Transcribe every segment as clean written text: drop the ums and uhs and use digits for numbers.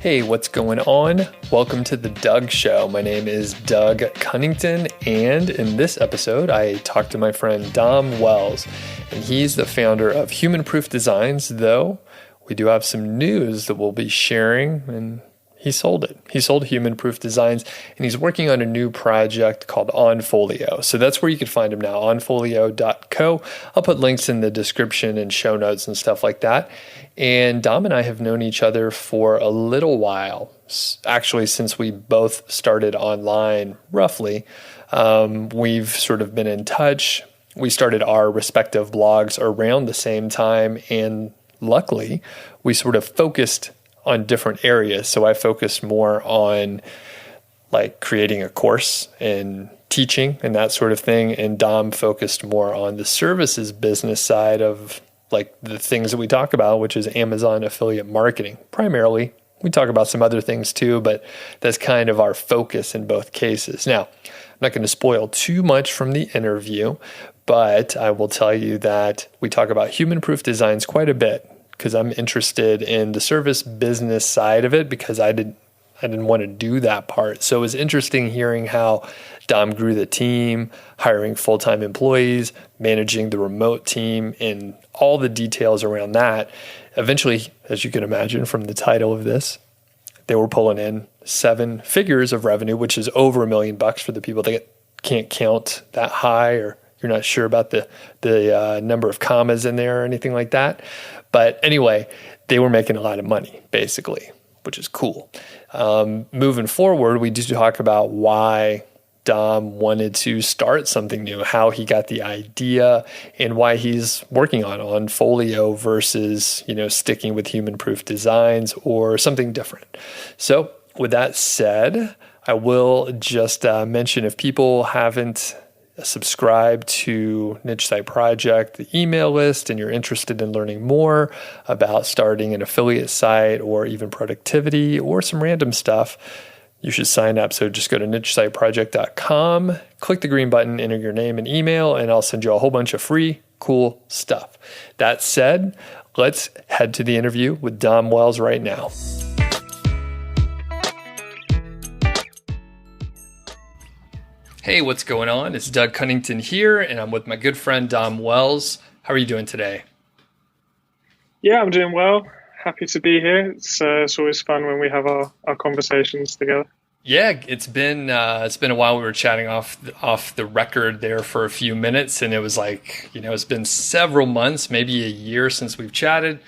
Hey, what's going on? Welcome to the Doug Show. My name is Doug Cunnington, and in this episode, I talked to my friend Dom Wells, and he's the founder of Human Proof Designs, though we do have some news that we'll be sharing, and he sold it. He sold Human Proof Designs, and he's working on a new project called Onfolio. So that's where you can find him now, onfolio.co. I'll put links in the description and show notes and stuff like that. And Dom and I have known each other for a little while, actually since we both started online, roughly. We've sort of been in touch. We started our respective blogs around the same time, and luckily, we sort of focused on different areas. So I focused more on like creating a course and teaching and that sort of thing. And Dom focused more on the services business side of like the things that we talk about, which is Amazon affiliate marketing. Primarily, we talk about some other things too, but that's kind of our focus in both cases. Now, I'm not going to spoil too much from the interview, but I will tell you that we talk about human proof designs quite a bit, because I'm interested in the service business side of it, because I didn't want to do that part. So it was interesting hearing how Dom grew the team, hiring full-time employees, managing the remote team, and all the details around that. Eventually, as you can imagine from the title of this, they were pulling in 7 figures of revenue, which is over $1 million for the people that can't count that high, or you're not sure about the number of commas in there or anything like that. But anyway, they were making a lot of money, basically, which is cool. Moving forward, we do talk about why Dom wanted to start something new, how he got the idea, and why he's working on Onfolio versus, sticking with human proof designs or something different. So with that said, I will just mention, if people haven't subscribe to Niche Site Project, the email list, and you're interested in learning more about starting an affiliate site or even productivity or some random stuff, you should sign up. So just go to nichesiteproject.com, click the green button, enter your name and email, and I'll send you a whole bunch of free, cool stuff. That said, let's head to the interview with Dom Wells right now. Hey, what's going on? It's Doug Cunnington here, and I'm with my good friend Dom Wells. How are you doing today? Yeah, I'm doing well. Happy to be here. It's always fun when we have our conversations together. Yeah, it's been a while. We were chatting off the record there for a few minutes, and it was like, it's been several months, maybe a year since we've chatted.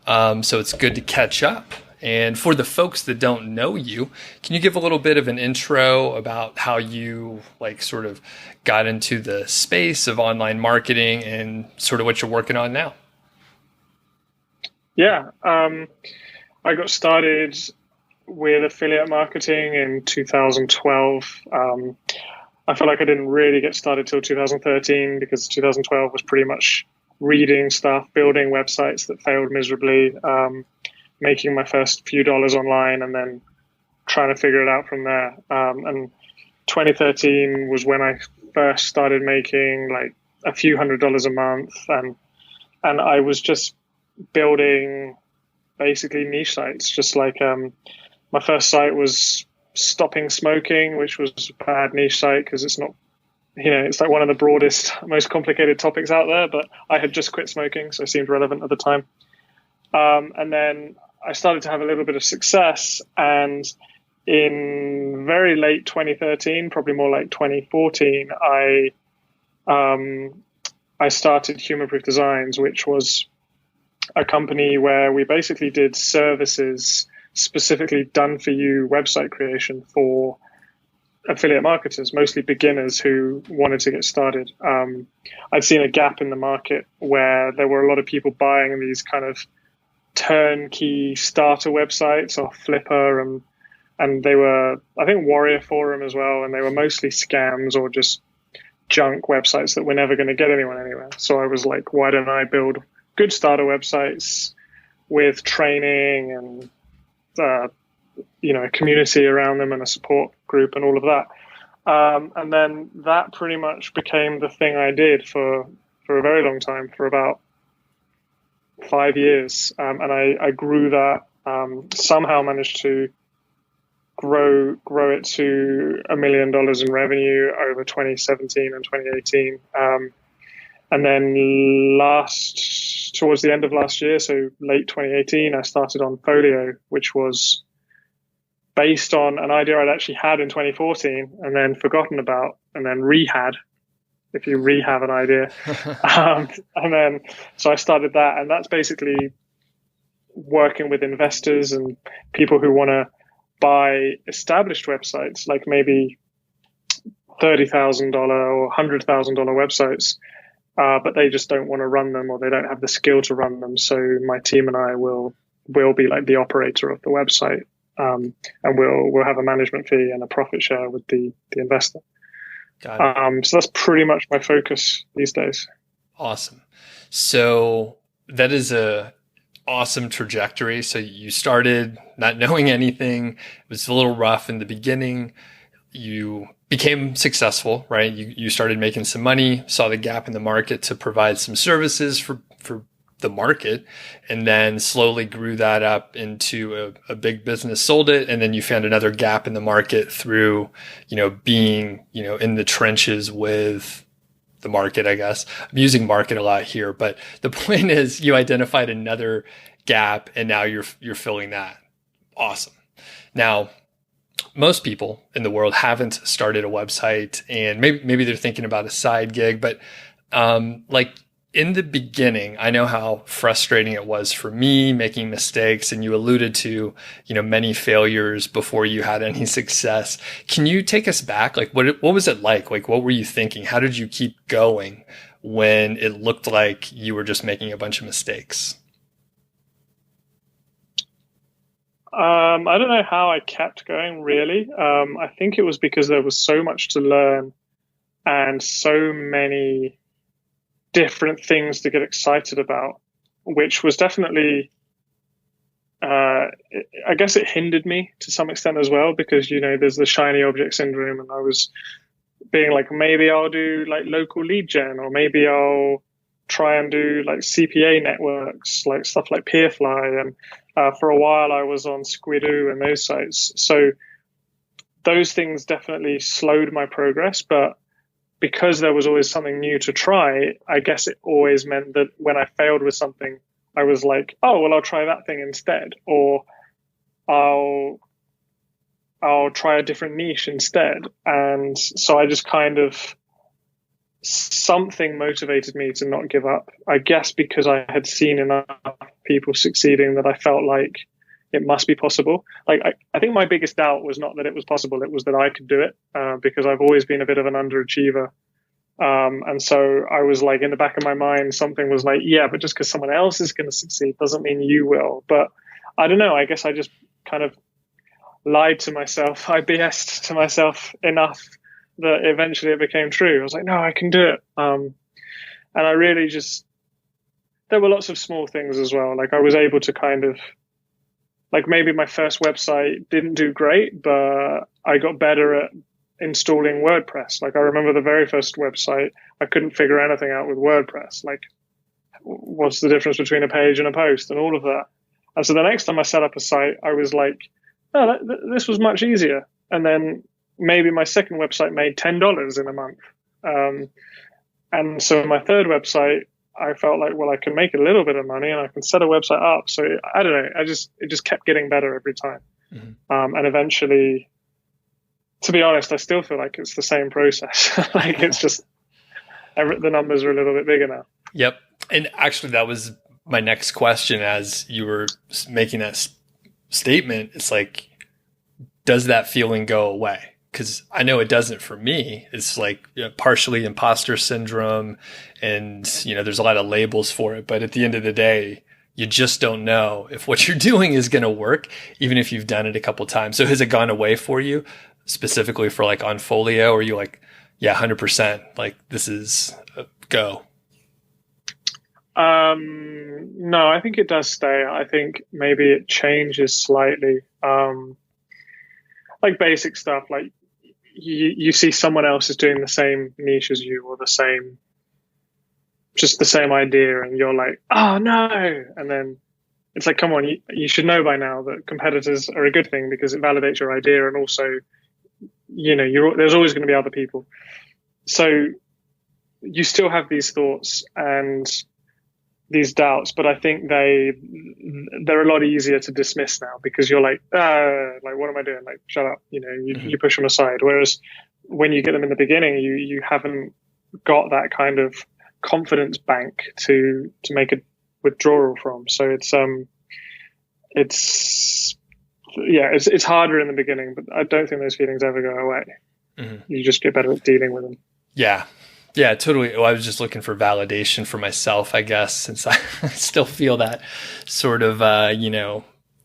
So it's good to catch up. And for the folks that don't know you, can you give a little bit of an intro about how you sort of got into the space of online marketing and sort of what you're working on now? Yeah, I got started with affiliate marketing in 2012. I feel like I didn't really get started till 2013, because 2012 was pretty much reading stuff, building websites that failed miserably, making my first few dollars online, and then trying to figure it out from there. And 2013 was when I first started making like a few $100s a month. And I was just building basically niche sites. Just like my first site was stopping smoking, which was a bad niche site because it's not, it's like one of the broadest, most complicated topics out there. But I had just quit smoking, so it seemed relevant at the time. And then I started to have a little bit of success, and in very late 2013, probably more like 2014, I started Human Proof Designs, which was a company where we basically did services specifically done for you website creation for affiliate marketers, mostly beginners who wanted to get started. I'd seen a gap in the market where there were a lot of people buying these kind of turnkey starter websites off Flipper, and they were, I think, Warrior Forum as well, and they were mostly scams or just junk websites that were never going to get anyone anywhere. So I was like, why don't I build good starter websites with training and a community around them and a support group and all of that. And then that pretty much became the thing I did for a very long time, for about 5 years. And I grew that Somehow managed to grow it to $1 million in revenue over 2017 and 2018. And then towards the end of last year, so late 2018, I started Onfolio, which was based on an idea I'd actually had in 2014 and then forgotten about and then rehad, if you rehab an idea. And then, so I started that, and that's basically working with investors and people who want to buy established websites, like maybe $30,000 or $100,000 websites, but they just don't want to run them, or they don't have the skill to run them. So my team and I will be like the operator of the website, and we'll have a management fee and a profit share with the investor. Got it. So that's pretty much my focus these days. Awesome. So that is a awesome trajectory. So you started not knowing anything. It was a little rough in the beginning. You became successful, right? You started making some money, saw the gap in the market to provide some services for the market, and then slowly grew that up into a big business, sold it. And then you found another gap in the market through, being, in the trenches with the market, I guess. I'm using market a lot here, but the point is you identified another gap and now you're filling that. Awesome. Now, most people in the world haven't started a website, and maybe they're thinking about a side gig, but like in the beginning, I know how frustrating it was for me making mistakes, and you alluded to, many failures before you had any success. Can you take us back? Like what was it like? Like what were you thinking? How did you keep going when it looked like you were just making a bunch of mistakes? I don't know how I kept going, really. I think it was because there was so much to learn and so many different things to get excited about, which was definitely, I guess it hindered me to some extent as well, because, there's the shiny object syndrome, and I was being like, maybe I'll do like local lead gen, or maybe I'll try and do like CPA networks, like stuff like Peerfly. And for a while I was on Squidoo and those sites. So those things definitely slowed my progress, but because there was always something new to try, I guess it always meant that when I failed with something, I was like, oh, well, I'll try that thing instead, or I'll try a different niche instead. And so I just kind of, something motivated me to not give up. I guess because I had seen enough people succeeding that I felt like it must be possible. Like I think my biggest doubt was not that it was possible, it was that I could do it, because I've always been a bit of an underachiever. And so I was like, in the back of my mind, something was like, yeah, but just because someone else is going to succeed doesn't mean you will. But I don't know, I guess I just kind of lied to myself. I BS'd to myself enough that eventually it became true. I was like, no, I can do it. And I really just, there were lots of small things as well. Like I was able to kind of, like maybe my first website didn't do great, but I got better at installing WordPress. Like I remember the very first website, I couldn't figure anything out with WordPress. Like what's the difference between a page and a post and all of that. And so the next time I set up a site, I was like, oh, this was much easier. And then maybe my second website made $10 in a month. And so my third website, I felt like, well, I can make a little bit of money and I can set a website up. So I don't know. It just kept getting better every time. Mm-hmm. And eventually, to be honest, I still feel like it's the same process. Like it's just, the numbers are a little bit bigger now. Yep. And actually that was my next question as you were making that statement. It's like, does that feeling go away? Because I know it doesn't for me. It's like partially imposter syndrome, and there's a lot of labels for it. But at the end of the day, you just don't know if what you're doing is going to work, even if you've done it a couple of times. So has it gone away for you, specifically for like Onfolio, or are you like, yeah, 100%, like this is a go? No, I think it does stay. I think maybe it changes slightly. Like basic stuff, like you see someone else is doing the same niche as you, or the same idea, and you're like, oh no, and then it's like, come on, you should know by now that competitors are a good thing because it validates your idea, and also, there's always going to be other people. So you still have these thoughts and these doubts, but I think they're a lot easier to dismiss now because you're like, what am I doing? Like, shut up. You push them aside. Whereas when you get them in the beginning, you haven't got that kind of confidence bank to make a withdrawal from. So it's harder in the beginning, but I don't think those feelings ever go away. Mm-hmm. You just get better at dealing with them. Yeah, totally. Well, I was just looking for validation for myself, I guess, since I still feel that sort of,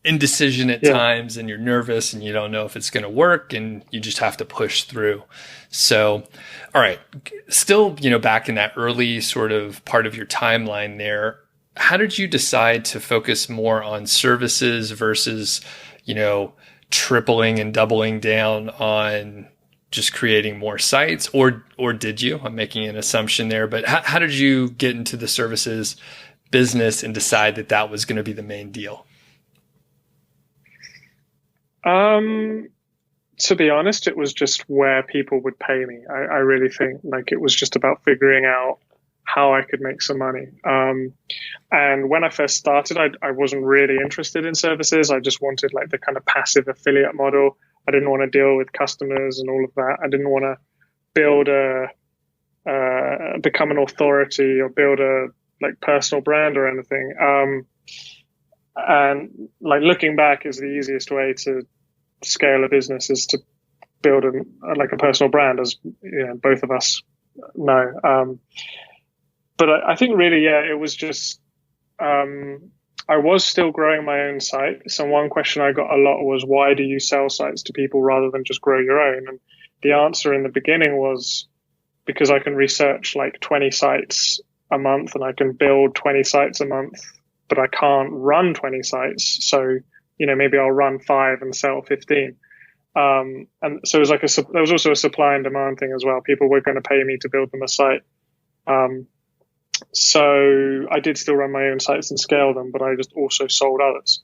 indecision at times, and you're nervous and you don't know if it's going to work, and you just have to push through. So, all right, still, back in that early sort of part of your timeline there, how did you decide to focus more on services versus, tripling and doubling down on just creating more sites, or did you? I'm making an assumption there, but how did you get into the services business and decide that was going to be the main deal? To be honest, it was just where people would pay me. I really think like it was just about figuring out how I could make some money. And when I first started, I wasn't really interested in services. I just wanted like the kind of passive affiliate model. I didn't want to deal with customers and all of that. I didn't want to build become an authority or build a like personal brand or anything. And like looking back is the easiest way to scale a business is to build a personal brand, as both of us know. But I think really, it was just, I was still growing my own site. So one question I got a lot was, why do you sell sites to people rather than just grow your own? And the answer in the beginning was because I can research like 20 sites a month and I can build 20 sites a month, but I can't run 20 sites. So, maybe I'll run 5 and sell 15. And so it was there was also a supply and demand thing as well. People were going to pay me to build them a site. So I did still run my own sites and scale them, but I just also sold others.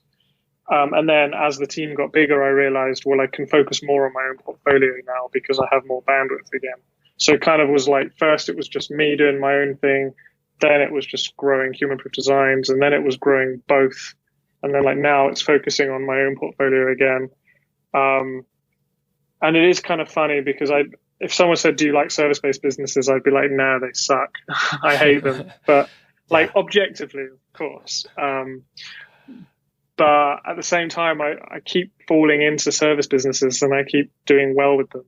And then as the team got bigger, I realized, well, I can focus more on my own portfolio now because I have more bandwidth again. So it kind of was like, first it was just me doing my own thing. Then it was just growing Human Proof Designs. And then it was growing both. And then like now it's focusing on my own portfolio again. And it is kind of funny because if someone said, do you like service-based businesses? I'd be like, nah, they suck. I hate them. But like objectively, of course. But at the same time, I keep falling into service businesses and I keep doing well with them.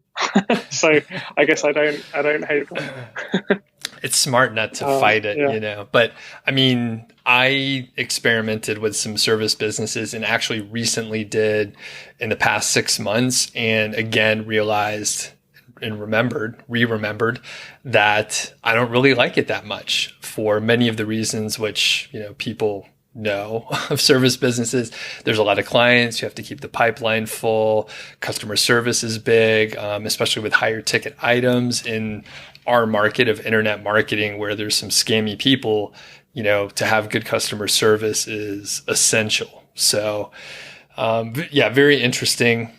So I guess I don't hate them. It's smart not to fight it, But I mean, I experimented with some service businesses and actually recently did in the past 6 months, and again realized and remembered that I don't really like it that much for many of the reasons which, people know of service businesses. There's a lot of clients. You have to keep the pipeline full. Customer service is big, especially with higher ticket items in our market of internet marketing, where there's some scammy people. To have good customer service is essential. So, very interesting.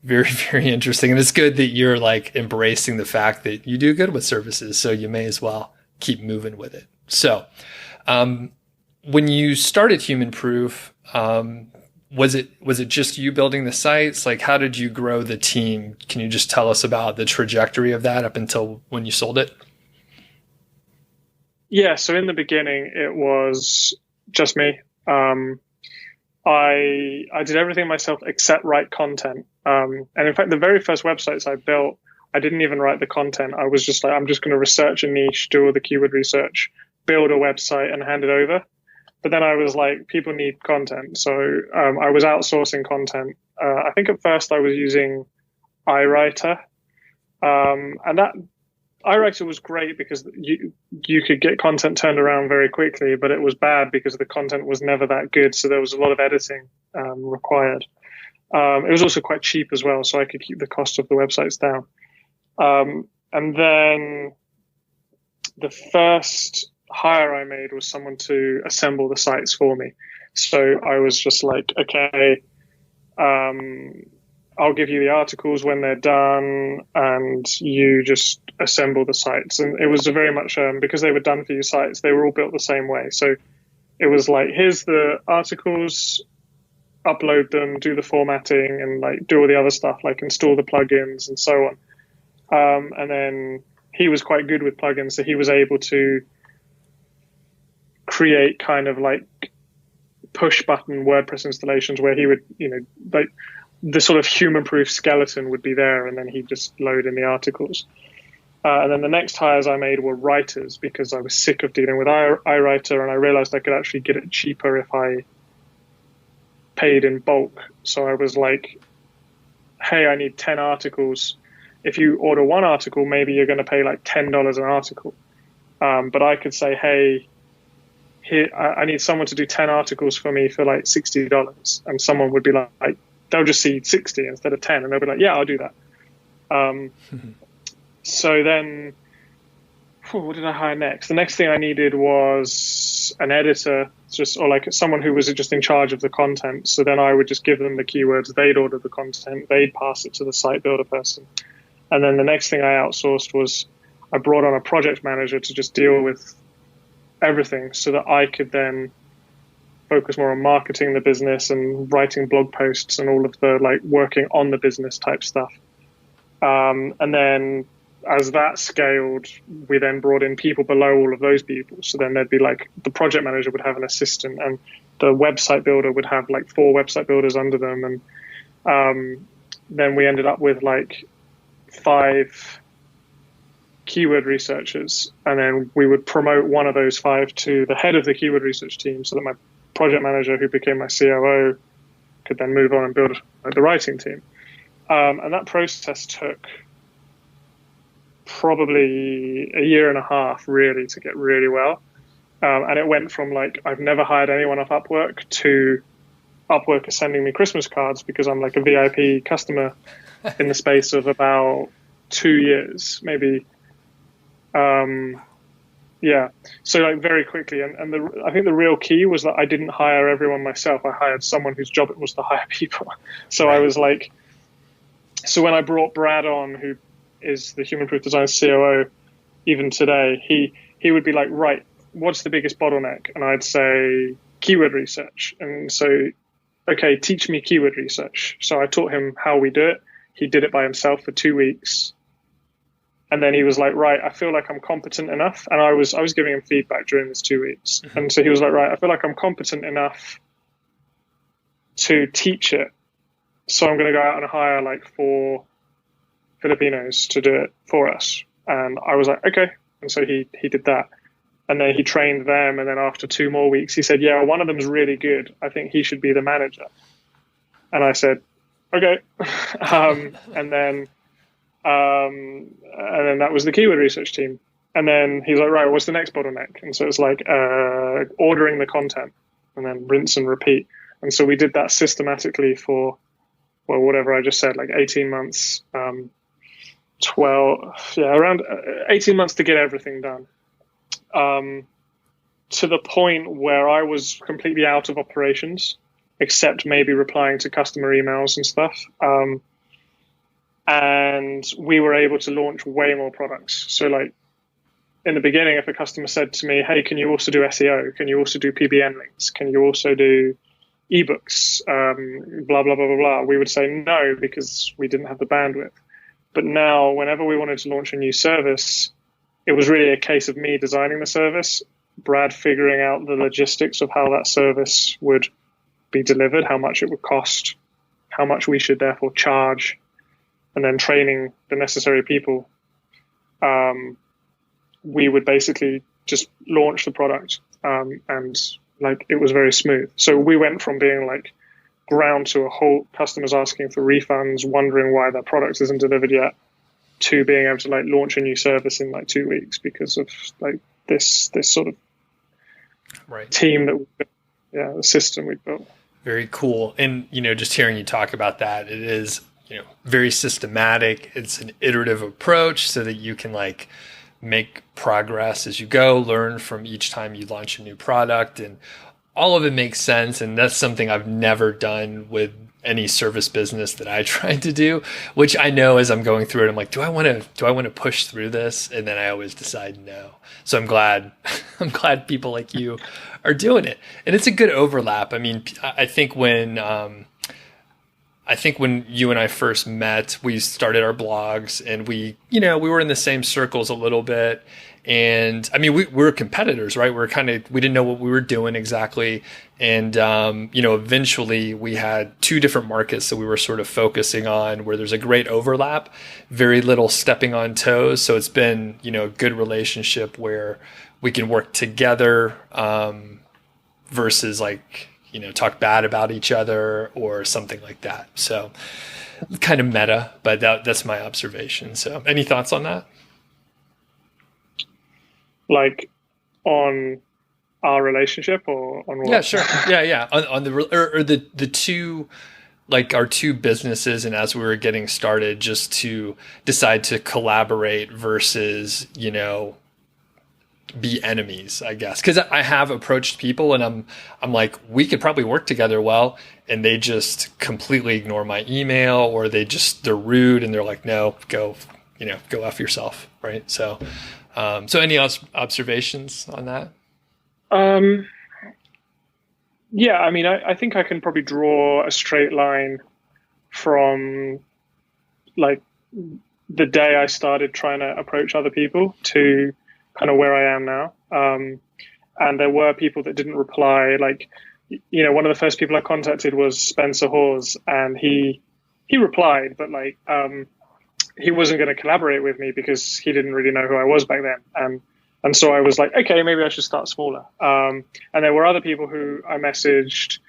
Very, very interesting. And it's good that you're like embracing the fact that you do good with services. So you may as well keep moving with it. So, when you started Human Proof, was it just you building the sites? Like, how did you grow the team? Can you just tell us about the trajectory of that up until when you sold it? Yeah. So in the beginning, it was just me. I did everything myself except write content. And in fact, the very first websites I built, I didn't even write the content. I was just like, I'm just going to research a niche, do all the keyword research, build a website and hand it over. But then I was like, people need content. So I was outsourcing content. I think at first I was using iWriter. And that iWriter was great because you could get content turned around very quickly, but it was bad because the content was never that good. So there was a lot of editing required. It was also quite cheap as well, so I could keep the cost of the websites down. And then the first hire I made was someone to assemble the sites for me. So I was just like, okay, I'll give you the articles when they're done, and you just assemble the sites. And it was a very much because they were done for you sites, they were all built the same way. So it was like, here's the articles, upload them, do the formatting, and like do all the other stuff, like install the plugins and so on. And then he was quite good with plugins, so he was able to create kind of like push button WordPress installations where he would, like the sort of human proof skeleton would be there, and then he'd just load in the articles. And then the next hires I made were writers, because I was sick of dealing with iWriter, and I realized I could actually get it cheaper if I paid in bulk. So I was like, hey, I need 10 articles. If you order one article, maybe you're going to pay like $10 an article. But I could say, hey, here, I need someone to do 10 articles for me for like $60. And someone would be like, they'll just see 60 instead of 10. And they'll be like, yeah, I'll do that. So then, what did I hire next? The next thing I needed was an editor, or like someone who was just in charge of the content. So then I would just give them the keywords, they'd order the content, they'd pass it to the site builder person. And then the next thing I outsourced was I brought on a project manager to just deal with everything, so that I could then focus more on marketing the business and writing blog posts and all of the like working on the business type stuff. And then as that scaled, we then brought in people below all of those people. So then there'd be like the project manager would have an assistant, and the website builder would have like 4 website builders under them. And then we ended up with like 5 keyword researchers, and then we would promote one of those 5 to the head of the keyword research team, so that my project manager, who became my COO, could then move on and build the writing team. And that process took probably a year and a half really to get really well. And it went from like, I've never hired anyone off Upwork, to Upwork is sending me Christmas cards because I'm like a VIP customer in the space of about 2 years, maybe. Yeah. So like very quickly. And I think the real key was that I didn't hire everyone myself. I hired someone whose job it was to hire people. So right. I was like, so when I brought Brad on, who is the Human Proof Design COO, even today, he would be like, right, what's the biggest bottleneck? And I'd say keyword research. And so, okay, teach me keyword research. So I taught him how we do it. He did it by himself for 2 weeks. And then he was like, right, I feel like I'm competent enough. And I was giving him feedback during this 2 weeks. Mm-hmm. And so he was like, right, I feel like I'm competent enough to teach it. So I'm going to go out and hire like 4 Filipinos to do it for us. And I was like, okay. And so he did that. And then he trained them. And then after 2 more weeks, he said, yeah, one of them's really good. I think he should be the manager. And I said, okay. And then that was the keyword research team. And then he's like, right, what's the next bottleneck? And so it's like ordering the content, and then rinse and repeat. And so we did that systematically for, well, whatever I just said, like 18 months, around 18 months to get everything done. To the point where I was completely out of operations, except maybe replying to customer emails and stuff. And we were able to launch way more products. So like in the beginning, if a customer said to me, hey, can you also do SEO? Can you also do PBN links? Can you also do ebooks? Blah, blah, blah, blah, blah. We would say no, because we didn't have the bandwidth. But now, whenever we wanted to launch a new service, it was really a case of me designing the service, Brad figuring out the logistics of how that service would be delivered, how much it would cost, how much we should therefore charge, and then training the necessary people. We would basically just launch the product, and like it was very smooth. So we went from being like ground to a halt, customers asking for refunds, wondering why their product isn't delivered yet, to being able to like launch a new service in like 2 weeks because of like this sort of right team that we built, the system we built. Very cool. And just hearing you talk about that, it is very systematic. It's an iterative approach so that you can like make progress as you go, learn from each time you launch a new product, and all of it makes sense. And that's something I've never done with any service business that I tried to do, which I know as I'm going through it, I'm like, do I want to push through this? And then I always decide no. So I'm glad, I'm glad people like you are doing it. And it's a good overlap. I mean, I think when you and I first met, we started our blogs and we were in the same circles a little bit. And I mean, we were competitors, right? We didn't know what we were doing exactly. And, eventually we had two different markets that we were sort of focusing on where there's a great overlap, very little stepping on toes. So it's been, a good relationship where we can work together, versus talk bad about each other or something like that. So kind of meta, but that's my observation. So any thoughts on that? Like on our relationship or on what? Yeah, sure. Yeah. On the two, like our two businesses, and as we were getting started, just to decide to collaborate versus, be enemies, I guess. Because I have approached people and I'm like, we could probably work together well, and they just completely ignore my email, or they're rude and they're like, no, go F yourself, right? So any observations on that? Yeah, I mean, I think I can probably draw a straight line from like the day I started trying to approach other people to kind of where I am now. And there were people that didn't reply. Like, one of the first people I contacted was Spencer Hawes, and he replied, but he wasn't going to collaborate with me because he didn't really know who I was back then. And so I was like, okay, maybe I should start smaller. And there were other people who I messaged,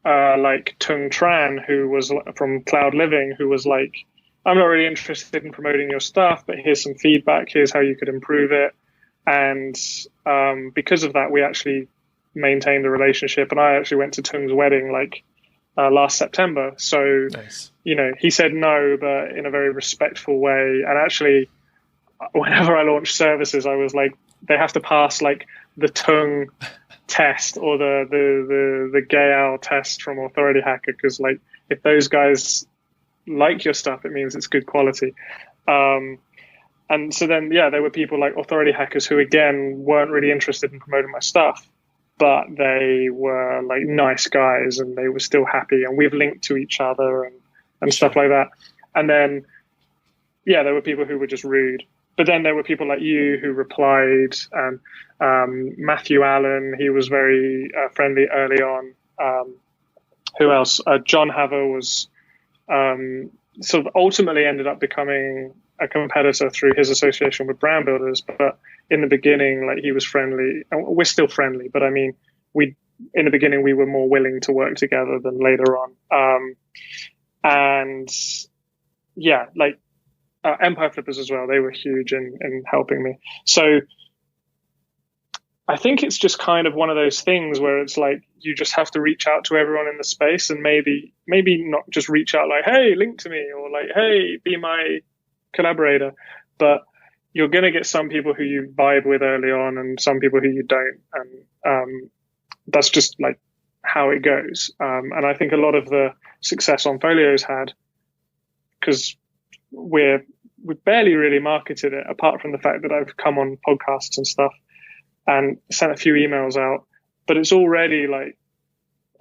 like Tung Tran, who was from Cloud Living, who was like, I'm not really interested in promoting your stuff, but here's some feedback. Here's how you could improve it. And because of that, we actually maintained a relationship. And I actually went to Tung's wedding last September. So, nice. He said no, but in a very respectful way. And actually, whenever I launched services, I was like, they have to pass the Tung test or the Gale test from Authority Hacker, because if those guys like your stuff, it means it's good quality. And so then, there were people like Authority Hackers who, again, weren't really interested in promoting my stuff, but they were nice guys and they were still happy. And we've linked to each other and stuff like that. And then, there were people who were just rude. But then there were people like you who replied, and Matthew Allen, he was very friendly early on. Who else? John Haver was sort of ultimately ended up becoming a competitor through his association with Brand Builders. But in the beginning, he was friendly, and we're still friendly. But I mean, in the beginning, we were more willing to work together than later on. Empire Flippers as well. They were huge in helping me. So I think it's just kind of one of those things where it's you just have to reach out to everyone in the space, and maybe not just reach out hey, link to me, or hey, be my collaborator. But you're going to get some people who you vibe with early on and some people who you don't. And that's just how it goes. And I think a lot of the success Onfolio's had, because we've barely really marketed it, apart from the fact that I've come on podcasts and stuff and sent a few emails out, but it's already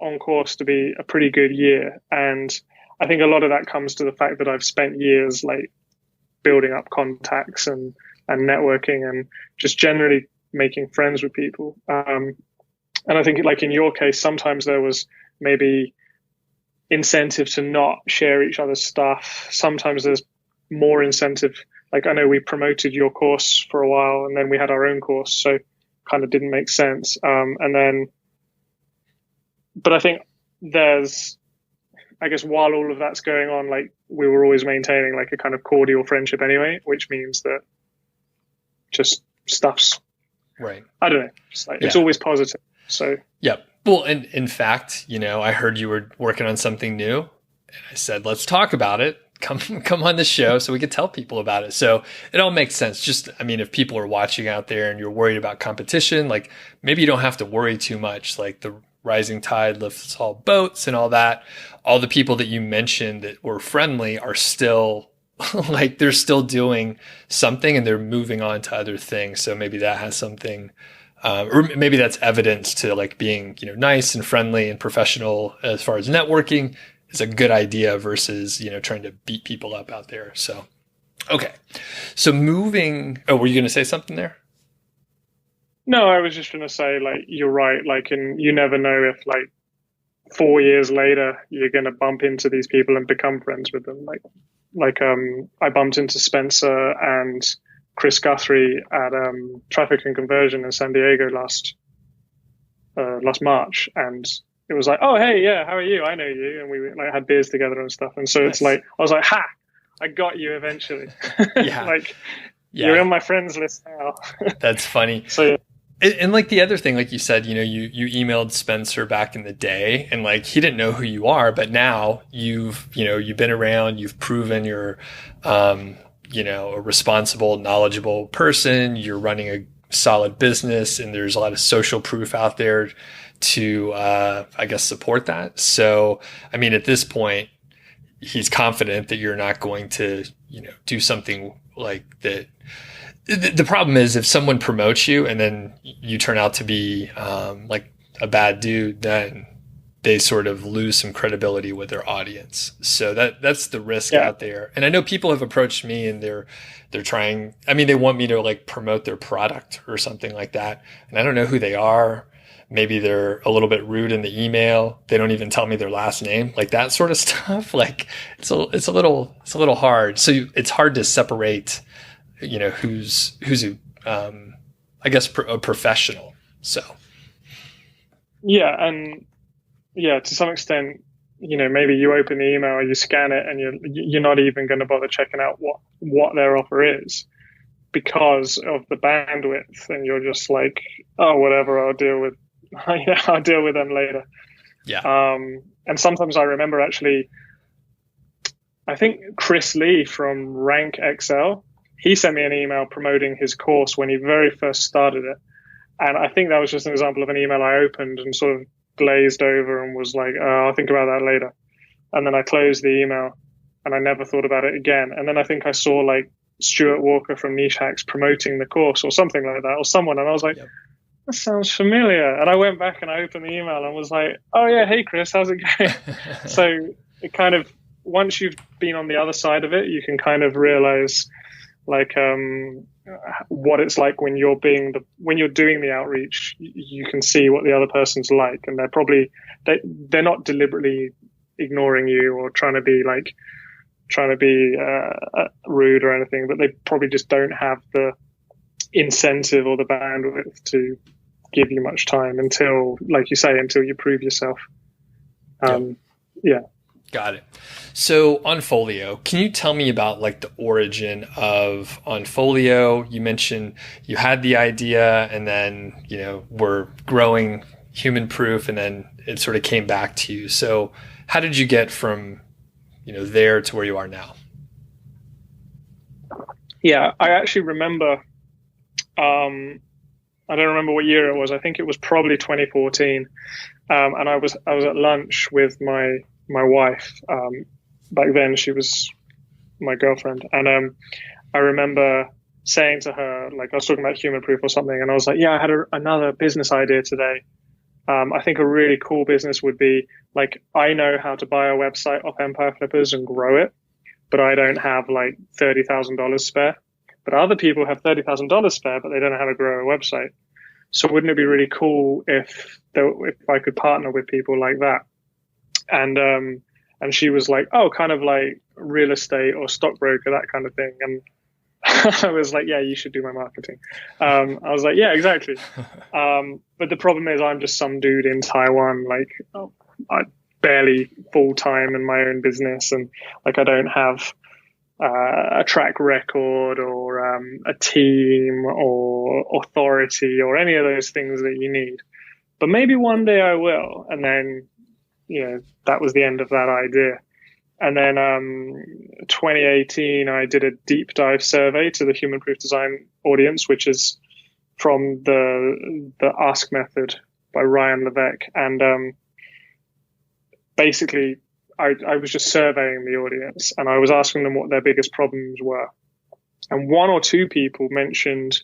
on course to be a pretty good year. And I think a lot of that comes to the fact that I've spent years building up contacts and networking and just generally making friends with people. And I think in your case, sometimes there was maybe incentive to not share each other's stuff. Sometimes there's more incentive. I know we promoted your course for a while and then we had our own course, so kind of didn't make sense. But I think I guess while all of that's going on, we were always maintaining a kind of cordial friendship anyway, which means that just stuff's right. I don't know. It's always positive. So yeah. Well, in fact, I heard you were working on something new, and I said, let's talk about it. come on the show so we could tell people about it. So it all makes sense. Just, I mean, if people are watching out there and you're worried about competition, like maybe you don't have to worry too much. Like the rising tide lifts all boats and all that. All the people that you mentioned that were friendly are still like they're still doing something and they're moving on to other things. So maybe that has something, or maybe that's evidence to like being, nice and friendly and professional as far as networking is a good idea versus, trying to beat people up out there. So, okay. So were you going to say something there? No, I was just going to say, like, you're right. Like, and you never know if, like, 4 years later, you're going to bump into these people and become friends with them. I bumped into Spencer and Chris Guthrie at Traffic and Conversion in San Diego last March, and it was like, oh hey, yeah, how are you? I know you, and we like had beers together and stuff. And so Nice. It's like I was like, ha, I got you eventually. Yeah. Like Yeah. you're on my friends list now. That's funny. So yeah. And like the other thing, like you said, you emailed Spencer back in the day and like he didn't know who you are, but now you've been around, you've proven you're, a responsible, knowledgeable person, you're running a solid business and there's a lot of social proof out there to, I guess, support that. So, I mean, at this point, he's confident that you're not going to, do something like that. The problem is if someone promotes you and then you turn out to be like a bad dude, then they sort of lose some credibility with their audience. So that's the risk out there. And I know people have approached me and they're trying, I mean, they want me to like promote their product or something like that. And I don't know who they are. Maybe they're a little bit rude in the email. They don't even tell me their last name, like that sort of stuff. Like it's a little hard. So it's hard to separate who's I guess a professional. So to some extent, maybe you open the email, you scan it, and you're not even going to bother checking out what their offer is because of the bandwidth, and you're just like, oh, whatever, I'll deal with them later. Yeah. And sometimes I remember actually, I think Chris Lee from Rank XL, he sent me an email promoting his course when he very first started it. And I think that was just an example of an email I opened and sort of glazed over and was like, oh, I'll think about that later. And then I closed the email and I never thought about it again. And then I think I saw like Stuart Walker from Niche Hacks promoting the course or something like that, or someone. And I was like, that sounds familiar. And I went back and I opened the email and was like, oh yeah, hey Chris, how's it going? So it kind of, once you've been on the other side of it, you can kind of realize like what it's like when you're doing the outreach. You can see what the other person's like, and they're not deliberately ignoring you or trying to be rude or anything, but they probably just don't have the incentive or the bandwidth to give you much time until, like you say, until you prove yourself. Yeah. Got it. So Onfolio, can you tell me about like the origin of Onfolio? You mentioned you had the idea and then, we're growing human proof and then it sort of came back to you. So how did you get from, there to where you are now? Yeah, I actually remember, I don't remember what year it was. I think it was probably 2014. And I was at lunch with my wife. Back then she was my girlfriend. And I remember saying to her, like I was talking about human proof or something. And I was like, yeah, I had another business idea today. I think a really cool business would be like, I know how to buy a website off Empire Flippers and grow it, but I don't have like $30,000 spare. But other people have $30,000 spare, but they don't know how to grow a website. So wouldn't it be really cool if I could partner with people like that? And she was like, oh, kind of like real estate or stockbroker, that kind of thing. And I was like, yeah, you should do my marketing. I was like, yeah, exactly. But the problem is I'm just some dude in Taiwan, like I barely full time in my own business. And like, I don't have a track record or a team or authority or any of those things that you need. But maybe one day I will. And then, that was the end of that idea. And then 2018, I did a deep dive survey to the human proof design audience, which is from the Ask method by Ryan Levesque. And basically, I was just surveying the audience, and I was asking them what their biggest problems were. And one or two people mentioned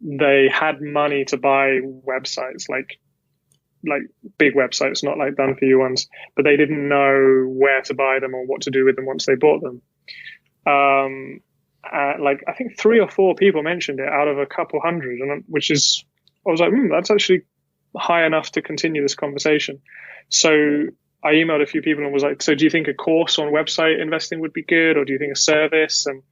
they had money to buy websites, like big websites, not like done for you ones, but they didn't know where to buy them or what to do with them once they bought them. Like I think 3 or 4 people mentioned it out of a couple hundred, and I was like, that's actually high enough to continue this conversation. So I emailed a few people and was like, so do you think a course on website investing would be good, or do you think a service? And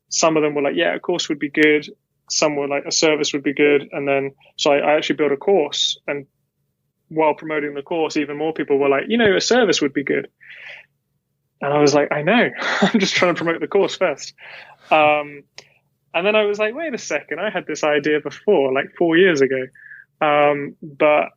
some of them were like, yeah, a course would be good. Some were like, a service would be good. And then so I actually built a course, and while promoting the course, even more people were like, a service would be good. And I was like, I know, I'm just trying to promote the course first. And then I was like, wait a second, I had this idea before, like 4 years ago. But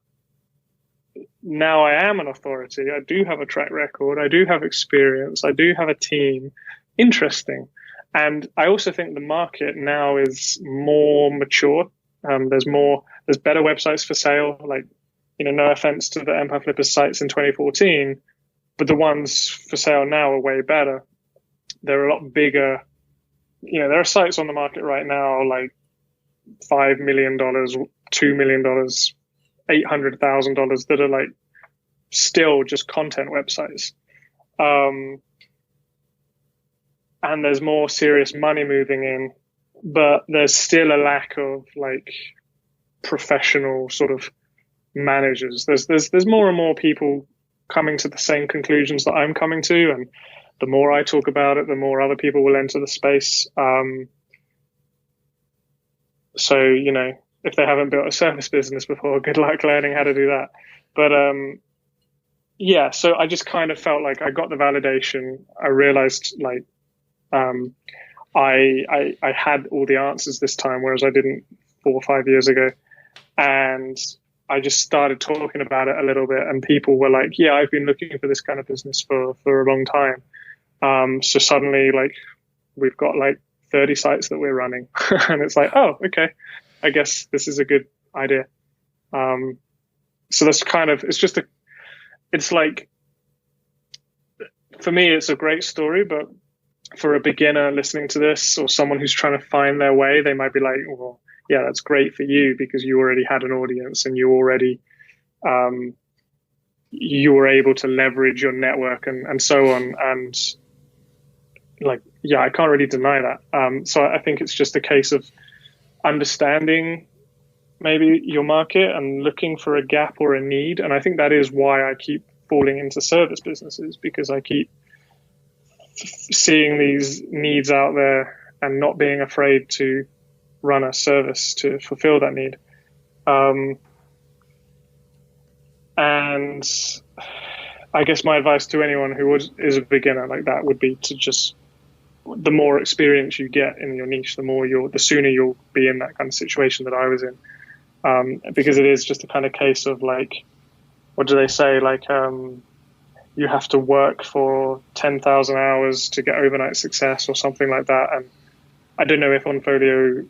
now I am an authority. I do have a track record. I do have experience. I do have a team. Interesting. And I also think the market now is more mature. There's better websites for sale. Like, no offense to the Empire Flippers sites in 2014, but the ones for sale now are way better. They're a lot bigger. There are sites on the market right now like $5 million, $2 million, $800,000 that are like still just content websites. And there's more serious money moving in, but there's still a lack of like professional sort of managers. There's more and more people coming to the same conclusions that I'm coming to, and the more I talk about it, the more other people will enter the space. So if they haven't built a service business before, good luck learning how to do that. But yeah, so I just kind of felt like I got the validation. I realized like I had all the answers this time, whereas I didn't 4 or 5 years ago. And I just started talking about it a little bit, and people were like, yeah, I've been looking for this kind of business for a long time. So suddenly like we've got like 30 sites that we're running and it's like, oh, okay, I guess this is a good idea. So that's kind of, it's like, for me, it's a great story, but for a beginner listening to this or someone who's trying to find their way, they might be like, well, yeah, that's great for you because you already had an audience and you already, you were able to leverage your network and so on. And like, yeah, I can't really deny that. So I think it's just a case of understanding maybe your market and looking for a gap or a need. And I think that is why I keep falling into service businesses, because I keep seeing these needs out there and not being afraid to run a service to fulfill that need. And I guess my advice to anyone who is a beginner like that would be to just, the more experience you get in your niche, the sooner you'll be in that kind of situation that I was in. Because it is just a kind of case of like, what do they say? Like, you have to work for 10,000 hours to get overnight success or something like that. And I don't know if Onfolio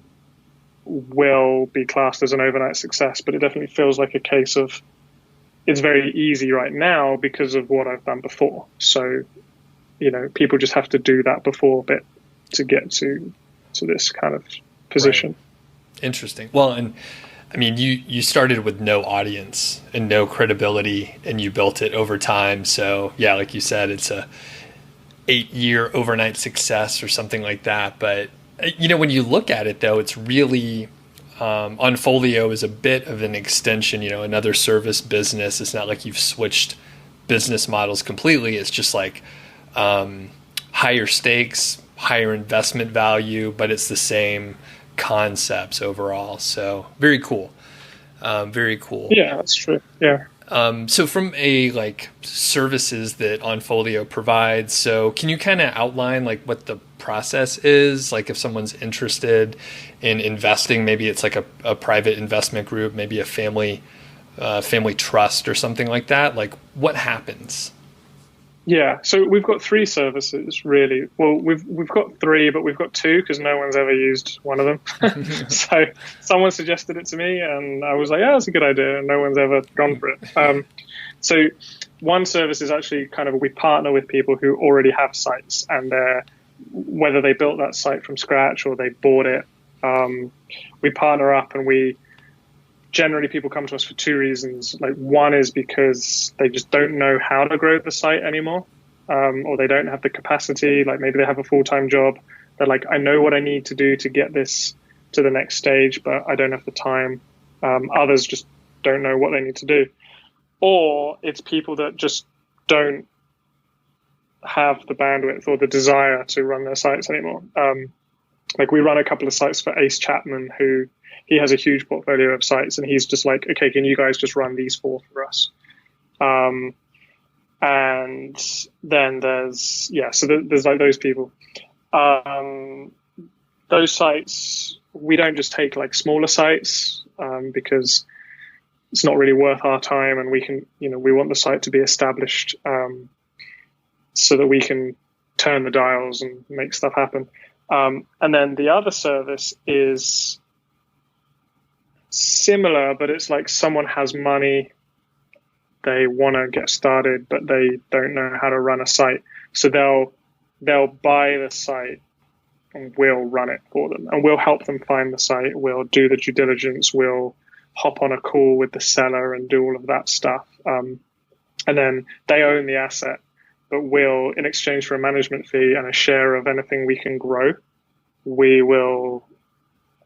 will be classed as an overnight success, but it definitely feels like a case of it's very easy right now because of what I've done before. So, people just have to do that before bit to get to this kind of position. Right. Interesting. Well, and I mean, you started with no audience and no credibility, and you built it over time. So yeah, like you said, it's a 8-year overnight success or something like that. But when you look at it though, it's really, Onfolio is a bit of an extension, another service business. It's not like you've switched business models completely. It's just like, higher stakes, higher investment value, but it's the same concepts overall. So very cool. Very cool. Yeah, that's true. Yeah. So from a like services that Onfolio provides, so can you kind of outline like what the process is? Like if someone's interested in investing, maybe it's like a private investment group, maybe a family trust or something like that. Like what happens? Yeah, so we've got three services really. Well, we've got three, but we've got two because no one's ever used one of them. So someone suggested it to me, and I was like, "Yeah, that's a good idea." And no one's ever gone for it. So one service is actually kind of we partner with people who already have sites, and whether they built that site from scratch or they bought it, we partner up, and we generally people come to us for two reasons. Like one is because they just don't know how to grow the site anymore, or they don't have the capacity. Like maybe they have a full-time job. They're like, I know what I need to do to get this to the next stage, but I don't have the time. Others just don't know what they need to do. Or it's people that just don't have the bandwidth or the desire to run their sites anymore. Like we run a couple of sites for Ace Chapman, who he has a huge portfolio of sites, and he's just like, okay, can you guys just run these four for us? And then there's like those people. Those sites, we don't just take like smaller sites because it's not really worth our time, and we can, we want the site to be established so that we can turn the dials and make stuff happen. And then the other service is similar, but it's like someone has money, they want to get started, but they don't know how to run a site. So they'll buy the site and we'll run it for them, and we'll help them find the site. We'll do the due diligence. We'll hop on a call with the seller and do all of that stuff. And then they own the asset, but we'll, in exchange for a management fee and a share of anything we can grow, we will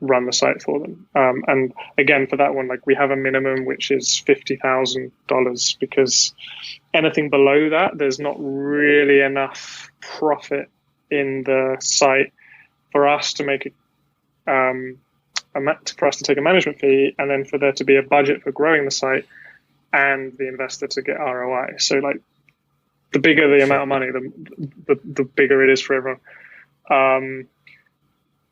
run the site for them. And again, for that one, like we have a minimum, which is $50,000, because anything below that, there's not really enough profit in the site for us to make for us to take a management fee, and then for there to be a budget for growing the site and the investor to get ROI. So like the bigger the amount of money, the bigger it is for everyone.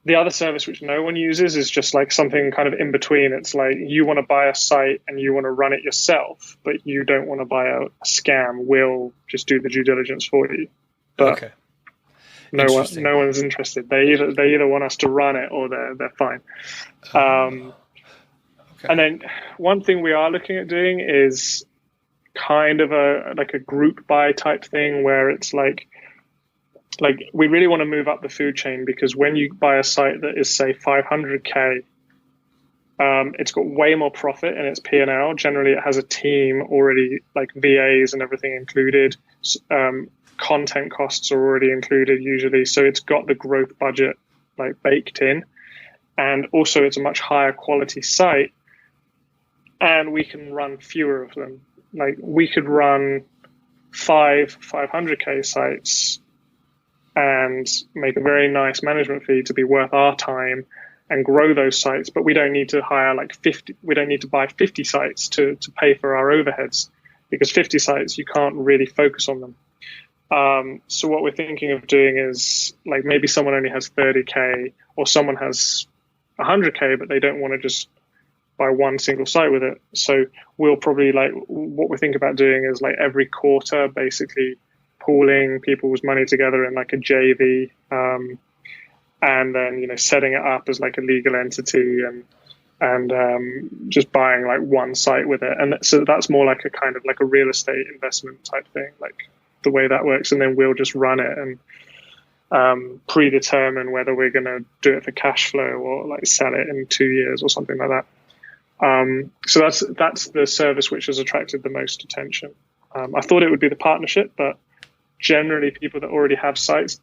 The other service which no one uses is just like something kind of in between. It's like you want to buy a site and you want to run it yourself, but you don't want to buy a scam. We'll just do the due diligence for you. But okay. No one's interested. They either want us to run it or they're fine. Okay. And then one thing we are looking at doing is kind of a group buy type thing, where it's like we really want to move up the food chain, because when you buy a site that is, say, 500K, it's got way more profit in its P&L. Generally, it has a team already, like VAs and everything included. Content costs are already included usually. So it's got the growth budget like baked in. And also it's a much higher quality site, and we can run fewer of them. Like we could run 500K sites and make a very nice management fee to be worth our time and grow those sites. But we don't need to hire like 50. We don't need to buy 50 sites to pay for our overheads, because 50 sites, you can't really focus on them. So what we're thinking of doing is like maybe someone only has 30K, or someone has 100K, but they don't want to just buy one single site with it. So we'll probably what we're thinking about doing is like every quarter, basically pooling people's money together in like a JV, and then setting it up as like a legal entity, and just buying like one site with it. And so that's more like a kind of like a real estate investment type thing, like the way that works. And then we'll just run it and predetermine whether we're going to do it for cash flow or like sell it in 2 years or something like that. So that's the service which has attracted the most attention. I thought it would be the partnership, but generally people that already have sites,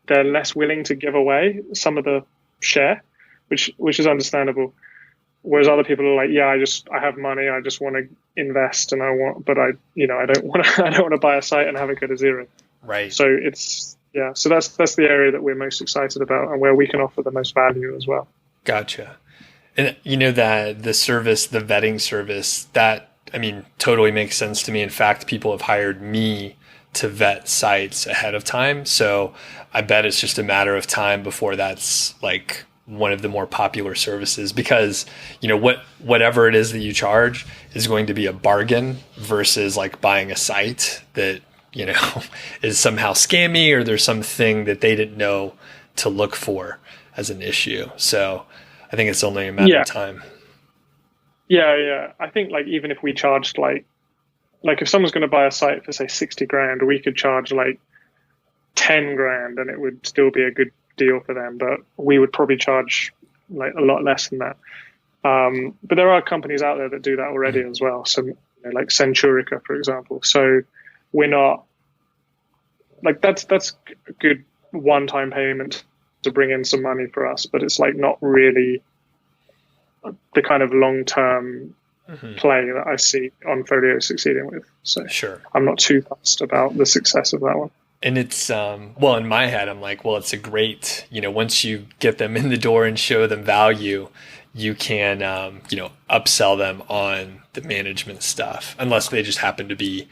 they're less willing to give away some of the share, which is understandable. Whereas other people are like, yeah, I have money, I just want to invest, and I don't want to buy a site and have it go to zero. Right. So so that's the area that we're most excited about, and where we can offer the most value as well. Gotcha. And that the service, the vetting service, that totally makes sense to me. In fact, people have hired me to vet sites ahead of time. So I bet it's just a matter of time before that's like one of the more popular services, because whatever it is that you charge is going to be a bargain versus like buying a site that is somehow scammy, or there's something that they didn't know to look for as an issue. So I think it's only a matter of time. Yeah. I think like even if we charged like if someone's going to buy a site for say 60 grand, we could charge like 10 grand and it would still be a good deal for them. But we would probably charge like a lot less than that. But there are companies out there that do that already as well. So like Centurica, for example. So we're not like that's a good one-time payment to bring in some money for us, but it's like not really the kind of long-term play that I see Onfolio succeeding with. So sure, I'm not too fussed about the success of that one. And it's, well, in my head, I'm like, well, it's a great, once you get them in the door and show them value, you can, upsell them on the management stuff, unless they just happen to be,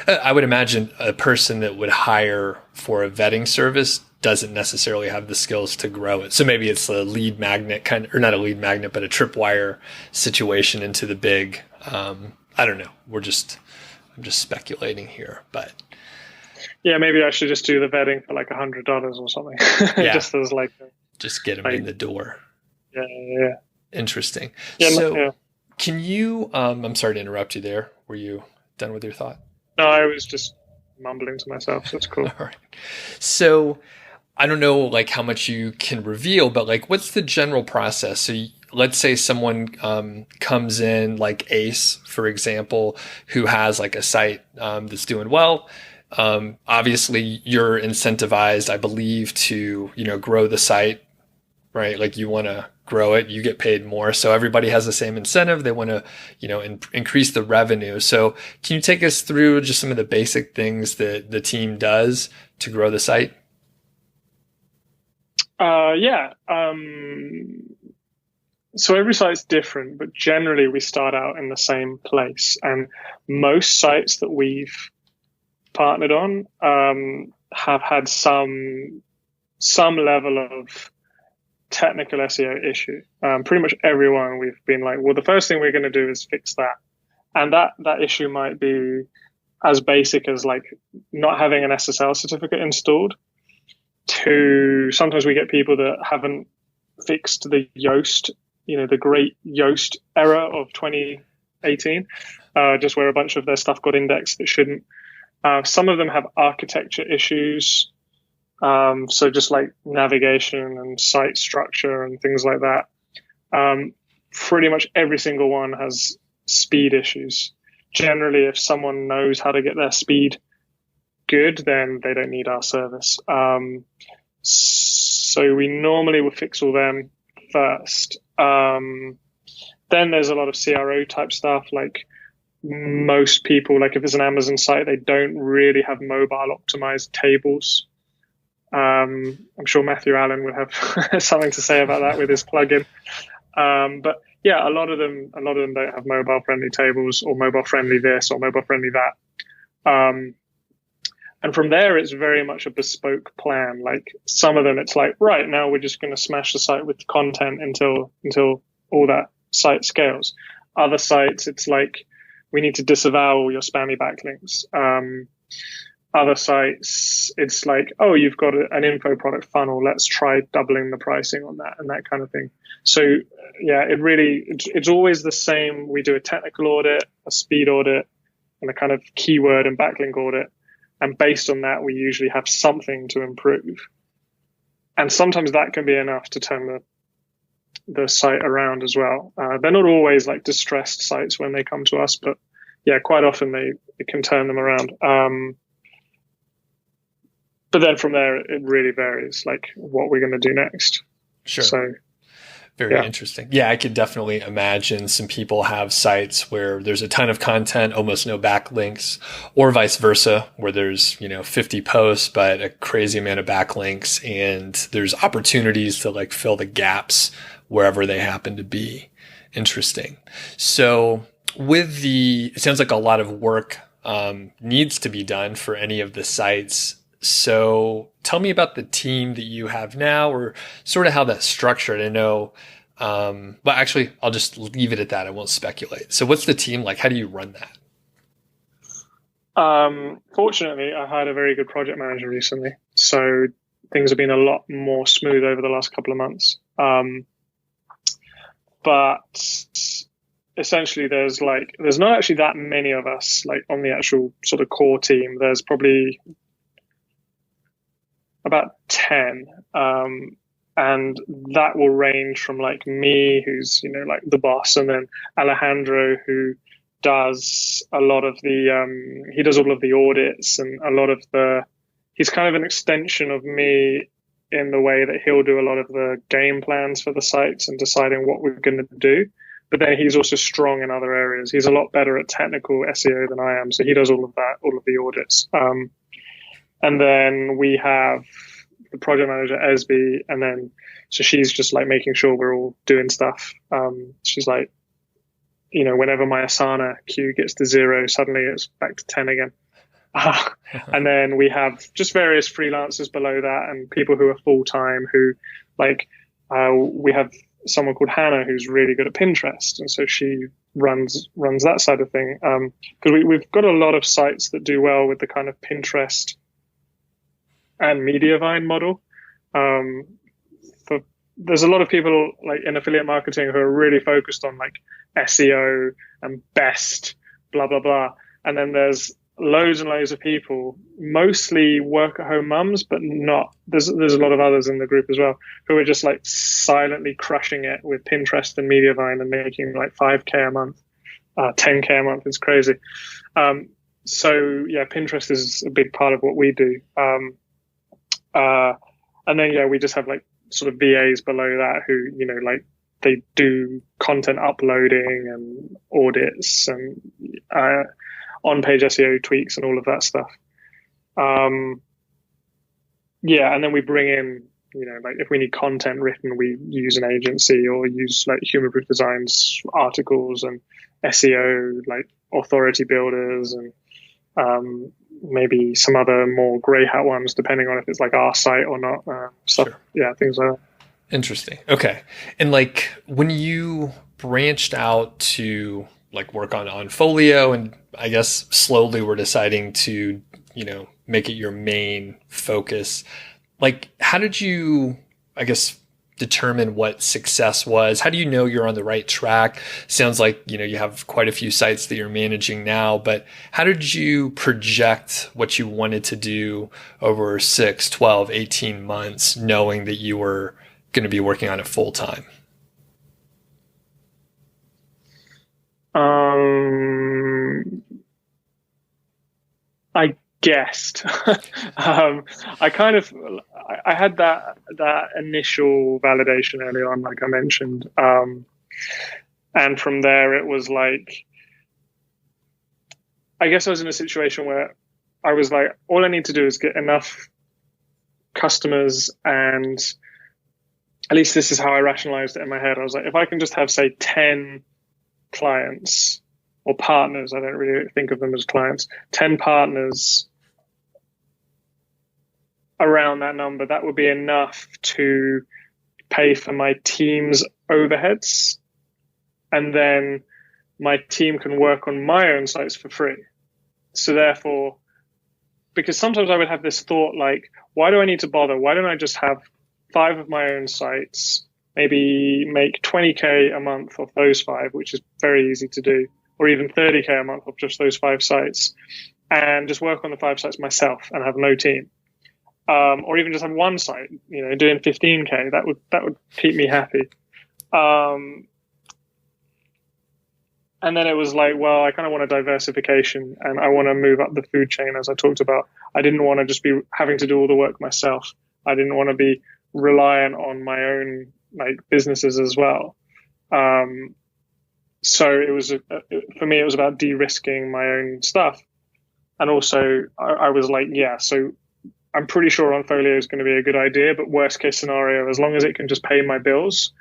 I would imagine a person that would hire for a vetting service doesn't necessarily have the skills to grow it. So maybe it's a lead magnet or not a lead magnet, but a tripwire situation into the big, I don't know. I'm just speculating here, but. Yeah, maybe I should just do the vetting for like $100 or something. Yeah. Just as like. Just get them in the door. Yeah. Interesting. Yeah, so can you, I'm sorry to interrupt you there. Were you done with your thought? No, I was just mumbling to myself. So that's cool. All right. So I don't know like how much you can reveal, but like what's the general process? So let's say someone comes in like Ace, for example, who has like a site that's doing well. Obviously you're incentivized, I believe, to, grow the site, right? Like you want to grow it, you get paid more. So everybody has the same incentive. They want to, increase the revenue. So can you take us through just some of the basic things that the team does to grow the site? Yeah. So every site's different, but generally we start out in the same place. And most sites that we've partnered on have had some level of technical SEO issue. Pretty much everyone we've been like, well, the first thing we're going to do is fix that. And that issue might be as basic as like not having an SSL certificate installed, to sometimes we get people that haven't fixed the Yoast, the great Yoast error of 2018, just where a bunch of their stuff got indexed that shouldn't. Some of them have architecture issues. So just like navigation and site structure and things like that. Pretty much every single one has speed issues. Generally, if someone knows how to get their speed good, then they don't need our service. So we normally will fix all them first. Then there's a lot of CRO type stuff. Like most people, like if it's an Amazon site, they don't really have mobile optimized tables. I'm sure Matthew Allen would have something to say about that with his plugin. But yeah, a lot of them don't have mobile friendly tables or mobile friendly this or mobile friendly that. And from there, it's very much a bespoke plan. Like some of them, it's like, right now we're just going to smash the site with content until all that site scales. Other sites, it's like, we need to disavow all your spammy backlinks. Other sites, it's like, oh, you've got an info product funnel. Let's try doubling the pricing on that and that kind of thing. So yeah, it's always the same. We do a technical audit, a speed audit, and a kind of keyword and backlink audit. And based on that, we usually have something to improve. And sometimes that can be enough to turn the site around as well. They're not always like distressed sites when they come to us, but yeah, quite often it can turn them around. But then from there, it really varies, like what we're going to do next. Sure. So, very interesting. Yeah, I could definitely imagine some people have sites where there's a ton of content, almost no backlinks, or vice versa, where there's, 50 posts, but a crazy amount of backlinks, and there's opportunities to like fill the gaps wherever they happen to be. Interesting. So it sounds like a lot of work needs to be done for any of the sites. So tell me about the team that you have now, or sort of how that's structured. I know, but actually I'll just leave it at that. I won't speculate. So what's the team like? How do you run that? Fortunately, I hired a very good project manager recently, so things have been a lot more smooth over the last couple of months. But essentially, there's not actually that many of us like on the actual sort of core team. There's probably about 10, and that will range from like me, who's like the boss, and then Alejandro, who does a lot of the he does all of the audits and a lot of he's kind of an extension of me in the way that he'll do a lot of the game plans for the sites and deciding what we're going to do. But then he's also strong in other areas. He's a lot better at technical SEO than I am, so he does all of that, all of the audits. And then we have the project manager, Esby, and then so she's just like making sure we're all doing stuff. She's like, whenever my Asana queue gets to 0, suddenly it's back to 10 again. And then we have just various freelancers below that and people who are full-time who we have someone called Hannah who's really good at Pinterest. And so she runs that side of thing. Because we've got a lot of sites that do well with the kind of Pinterest and Mediavine model. There's a lot of people like in affiliate marketing who are really focused on like SEO and best, blah, blah, blah. And then there's loads and loads of people, mostly work at home mums, but not, there's a lot of others in the group as well, who are just like silently crushing it with Pinterest and Mediavine and making like 5K a month, 10K a month. It's crazy. So yeah, Pinterest is a big part of what we do. And then, yeah, we just have like sort of VAs below that who, like they do content uploading and audits and on-page SEO tweaks and all of that stuff. Yeah, and then we bring in, like if we need content written, we use an agency or use like Human Proof Design's articles and SEO, like authority builders and maybe some other more grey hat ones, depending on if it's like our site or not. Stuff, sure. Yeah, things like that. Interesting. Okay. And like when you branched out to like work on Onfolio, and I guess slowly we're deciding to, make it your main focus. Like, how did you, I guess, determine what success was? How do you know you're on the right track? Sounds like, you have quite a few sites that you're managing now, but how did you project what you wanted to do over 6, 12, 18 months, knowing that you were going to be working on it full time? I guessed. I had that initial validation early on, like I mentioned. And from there, it was like, I guess I was in a situation where I was like, all I need to do is get enough customers, and at least this is how I rationalized it in my head. I was like, if I can just have, say, 10 clients or partners, I don't really think of them as clients, 10 partners around that number, that would be enough to pay for my team's overheads. And then my team can work on my own sites for free. So therefore, because sometimes I would have this thought like, why do I need to bother? Why don't I just have 5 of my own sites, maybe make 20K a month off those 5, which is very easy to do, or even 30K a month off just those 5 sites, and just work on the 5 sites myself and have no team. Or even just have one site, doing 15K, that would keep me happy. And then it was like, well, I kind of want a diversification and I want to move up the food chain, as I talked about. I didn't want to just be having to do all the work myself. I didn't want to be reliant on my own like businesses as well. So it was, for me, it was about de-risking my own stuff. And also I was like, yeah, so I'm pretty sure Onfolio is going to be a good idea, but worst case scenario, as long as it can just pay my bills,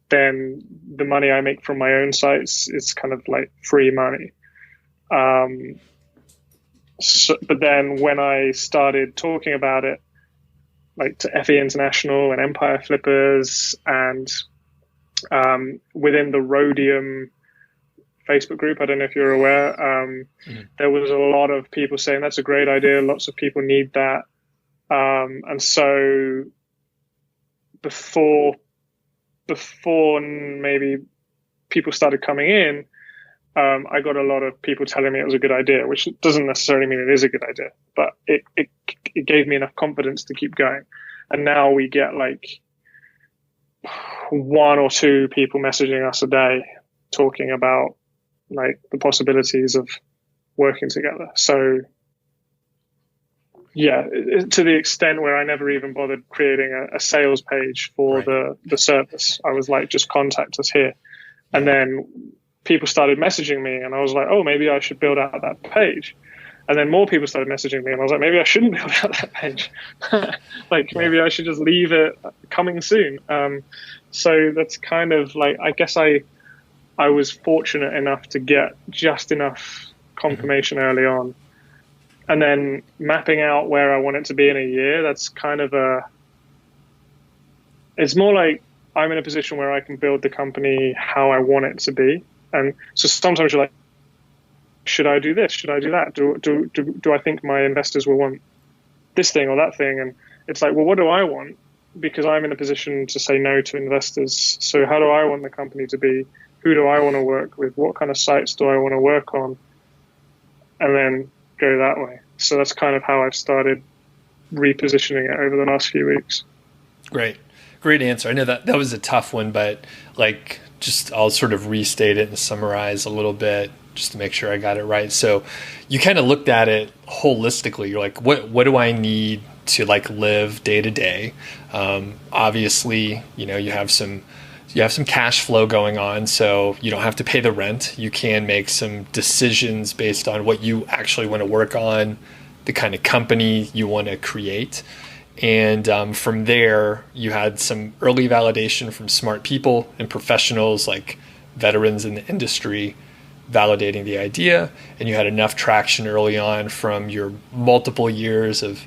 then the money I make from my own sites is kind of like free money. But then when I started talking about it, like to FE International and Empire Flippers and within the Rhodium Facebook group. I don't know if you're aware. There was a lot of people saying that's a great idea. Lots of people need that. And so before maybe people started coming in, I got a lot of people telling me it was a good idea, which doesn't necessarily mean it is a good idea, but it gave me enough confidence to keep going. And now we get like 1 or 2 people messaging us a day talking about like the possibilities of working together. So yeah, to the extent where I never even bothered creating a sales page for the service. I was like, just contact us here. And then people started messaging me, and I was like, oh, maybe I should build out that page. And then more people started messaging me, and I was like, maybe I shouldn't build out that page. Maybe I should just leave it coming soon. So that's kind of like, I guess I was fortunate enough to get just enough confirmation early on. And then mapping out where I want it to be in a year, that's kind of it's more like I'm in a position where I can build the company how I want it to be. And so sometimes you're like, should I do this? Should I do that? Do I think my investors will want this thing or that thing? And it's like, well, what do I want? Because I'm in a position to say no to investors. So how do I want the company to be? Who do I want to work with? What kind of sites do I want to work on? And then go that way. So that's kind of how I've started repositioning it over the last few weeks. Great answer. I know that was a tough one, but like, just I'll sort of restate it and summarize a little bit just to make sure I got it right. So you kind of looked at it holistically. You're like, what do I need to like live day to day? Obviously, you have some cash flow going on, so you don't have to pay the rent. You can make some decisions based on what you actually want to work on, the kind of company you want to create. And from there, you had some early validation from smart people and professionals like veterans in the industry validating the idea. And you had enough traction early on from your multiple years of,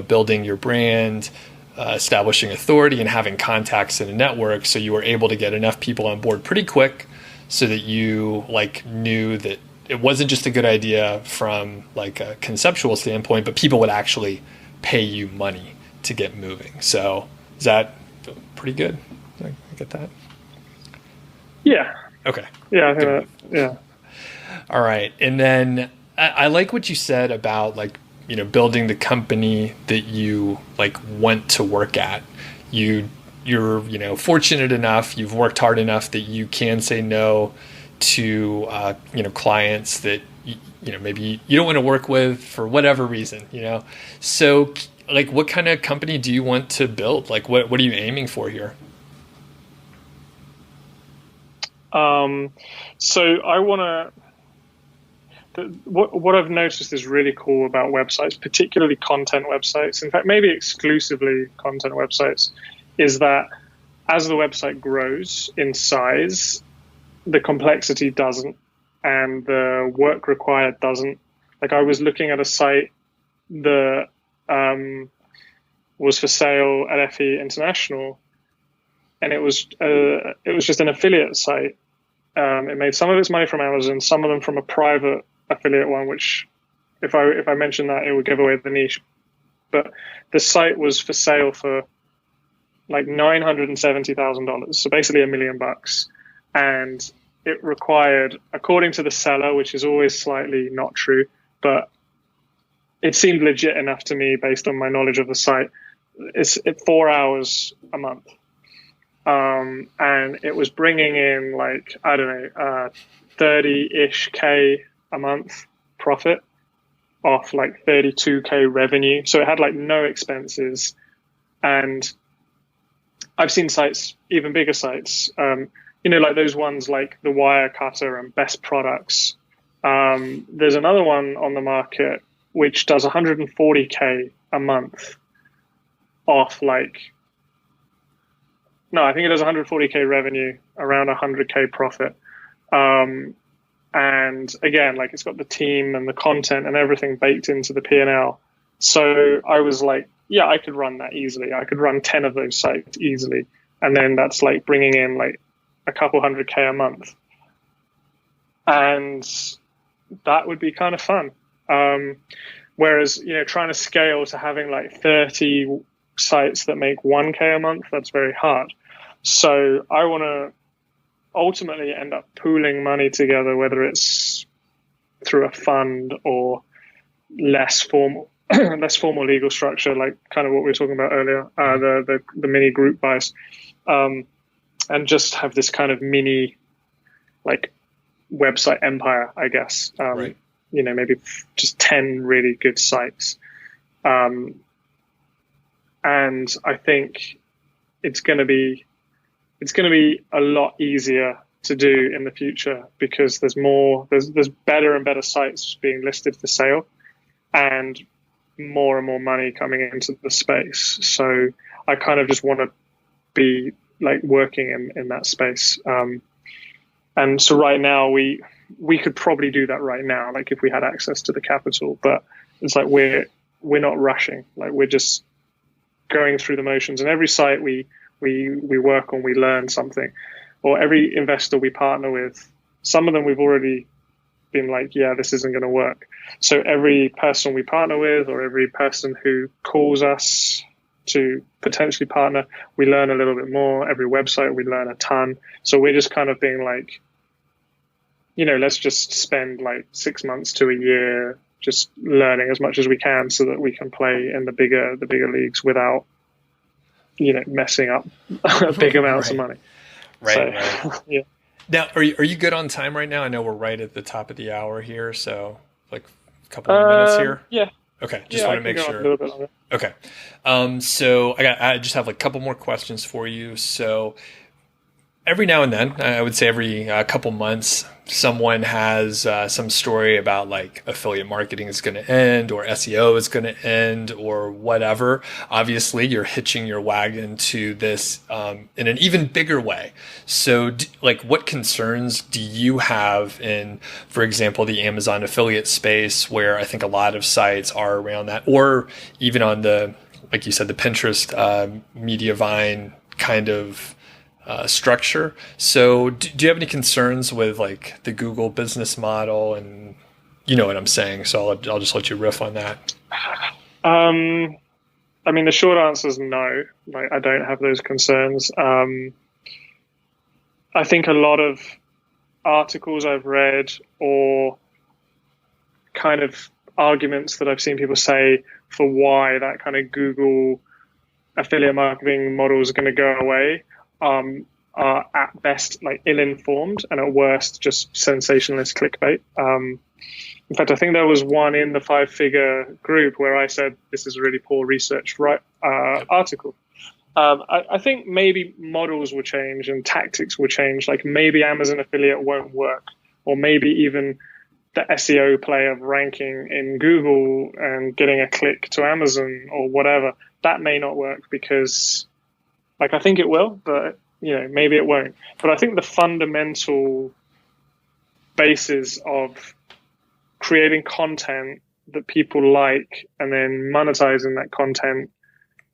building your brand, establishing authority and having contacts in a network. So you were able to get enough people on board pretty quick so that you knew that it wasn't just a good idea from like a conceptual standpoint, but people would actually pay you money to get moving. So is that pretty good? Did I get that? Yeah. Okay. Yeah. I think that, yeah. All right. And then I like what you said about building the company that you want to work at. You're fortunate enough, you've worked hard enough that you can say no to clients that maybe you don't want to work with for whatever reason. So what kind of company do you want to build? What are you aiming for here? So I want to. What I've noticed is really cool about websites, particularly content websites, in fact, maybe exclusively content websites, is that as the website grows in size, the complexity doesn't, and the work required doesn't. Like I was looking at a site that was for sale at FE International, and it was just an affiliate site. It made some of its money from Amazon, some of them from a private affiliate one, which if I mention that, it would give away the niche. But the site was for sale for like $970,000, so basically $1 million, and it required, according to the seller, which is always slightly not true, but it seemed legit enough to me based on my knowledge of the site. It's 4 hours a month. And it was bringing in 30-ish K a month profit off 32K revenue. So it had no expenses. And I've seen sites, even bigger sites, those ones like the Wirecutter and Best Products. There's another one on the market which does 140K a month off no, I think it does 140K revenue, around 100K profit. And again, it's got the team and the content and everything baked into the P&L. So I was like, yeah, I could run that easily. I could run 10 of those sites easily. And then that's bringing in a couple 100K a month. and that would be kind of fun. Whereas, trying to scale to having like 30 sites that make 1K a month, that's very hard. So I want to ultimately end up pooling money together, whether it's through a fund or less formal legal structure, like kind of what we were talking about earlier, the mini group buys, and just have this kind of mini like website empire, I guess. Right. Maybe just 10 really good sites. And I think it's going to be a lot easier to do in the future because there's better and better sites being listed for sale and more money coming into the space. So I kind of just want to be like working in that space. And so right now we could probably do that right now, like if we had access to the capital, but it's like we're not rushing. Like we're just going through the motions, and every site we work on, we learn something, or every investor we partner with, some of them we've already been like, yeah, this isn't going to work. So every person we partner with, or every person who calls us to potentially partner, we learn a little bit more. Every website we learn a ton. So we're just kind of being like, let's just spend like 6 months to a year just learning as much as we can so that we can play in the bigger leagues without, messing up big amounts of money. Right. Yeah. Now, are you good on time right now? I know we're right at the top of the hour here, so like a couple of minutes here. Yeah. Okay, just want to make sure. A little bit longer. Okay, so I just have like a couple more questions for you. So every now and then, I would say every couple months, someone has some story about like affiliate marketing is going to end, or SEO is going to end, or whatever. Obviously, you're hitching your wagon to this in an even bigger way. So, what concerns do you have in, for example, the Amazon affiliate space, where I think a lot of sites are around that, or even on the, like you said, the Pinterest, Mediavine kind of structure. So do you have any concerns with like the Google business model, and you know what I'm saying? So I'll just let you riff on that. I mean, the short answer is no. Like, I don't have those concerns. I think a lot of articles I've read, or kind of arguments that I've seen people say for why that kind of Google affiliate marketing model is going to go away, are at best like ill-informed, and at worst just sensationalist clickbait. In fact, I think there was one in the 5-figure group where I said this is a really poor researched article. I think maybe models will change and tactics will change. Like maybe Amazon affiliate won't work, or maybe even the SEO play of ranking in Google and getting a click to Amazon or whatever, that may not work because, like, I think it will, but maybe it won't. But I think the fundamental basis of creating content that people like and then monetizing that content,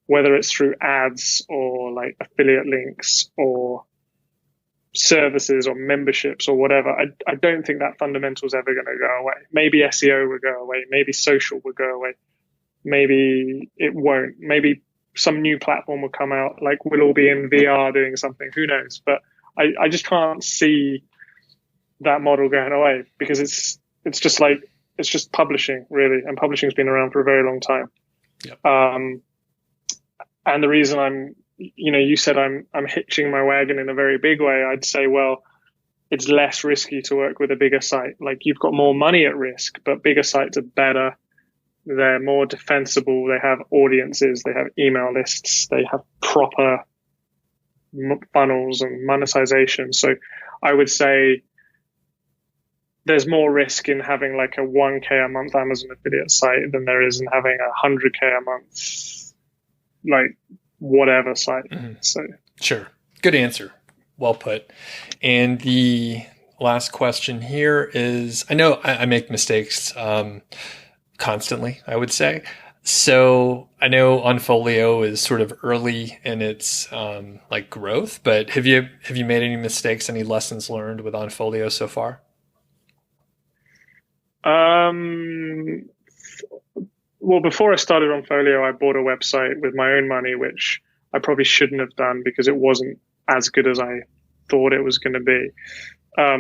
whether it's through ads or like affiliate links or services or memberships or whatever, I don't think that fundamental is ever going to go away. Maybe SEO will go away. Maybe social will go away. Maybe it won't. Maybe some new platform will come out, like we'll all be in VR doing something, who knows? But I just can't see that model going away, because it's just publishing, really, and publishing's been around for a very long time. Yep. And the reason you said I'm hitching my wagon in a very big way, I'd say, well, it's less risky to work with a bigger site. Like, you've got more money at risk, but bigger sites are better. They're more defensible. They have audiences. They have email lists. They have proper funnels and monetization. So I would say there's more risk in having like a 1K a month Amazon affiliate site than there is in having a 100K a month, like whatever site. Mm-hmm. So sure. Good answer. Well put. And the last question here is, I know I make mistakes, constantly, I would say. So I know Onfolio is sort of early in its like growth, but have you made any mistakes, any lessons learned with Onfolio so far? Well, before I started Onfolio, I bought a website with my own money, which I probably shouldn't have done because it wasn't as good as I thought it was going to be.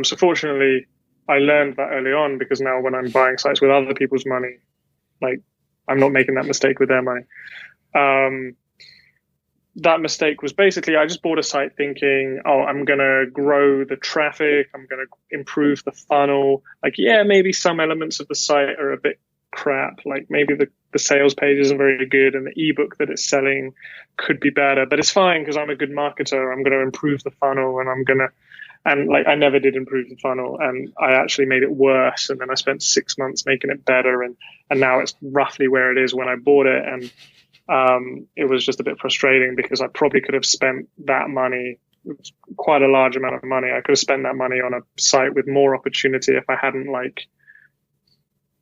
So fortunately, I learned that early on, because now when I'm buying sites with other people's money, like, I'm not making that mistake with their money. That mistake was basically, I just bought a site thinking, oh, I'm going to grow the traffic, I'm going to improve the funnel. Like, yeah, maybe some elements of the site are a bit crap. Like, maybe the sales page isn't very good and the ebook that it's selling could be better, but it's fine because I'm a good marketer. I'm going to improve the funnel, and like, I never did improve the funnel, and I actually made it worse. And then I spent 6 months making it better, and now it's roughly where it is when I bought it. And it was just a bit frustrating because I probably could have spent that money, quite a large amount of money. I could have spent that money on a site with more opportunity if I hadn't like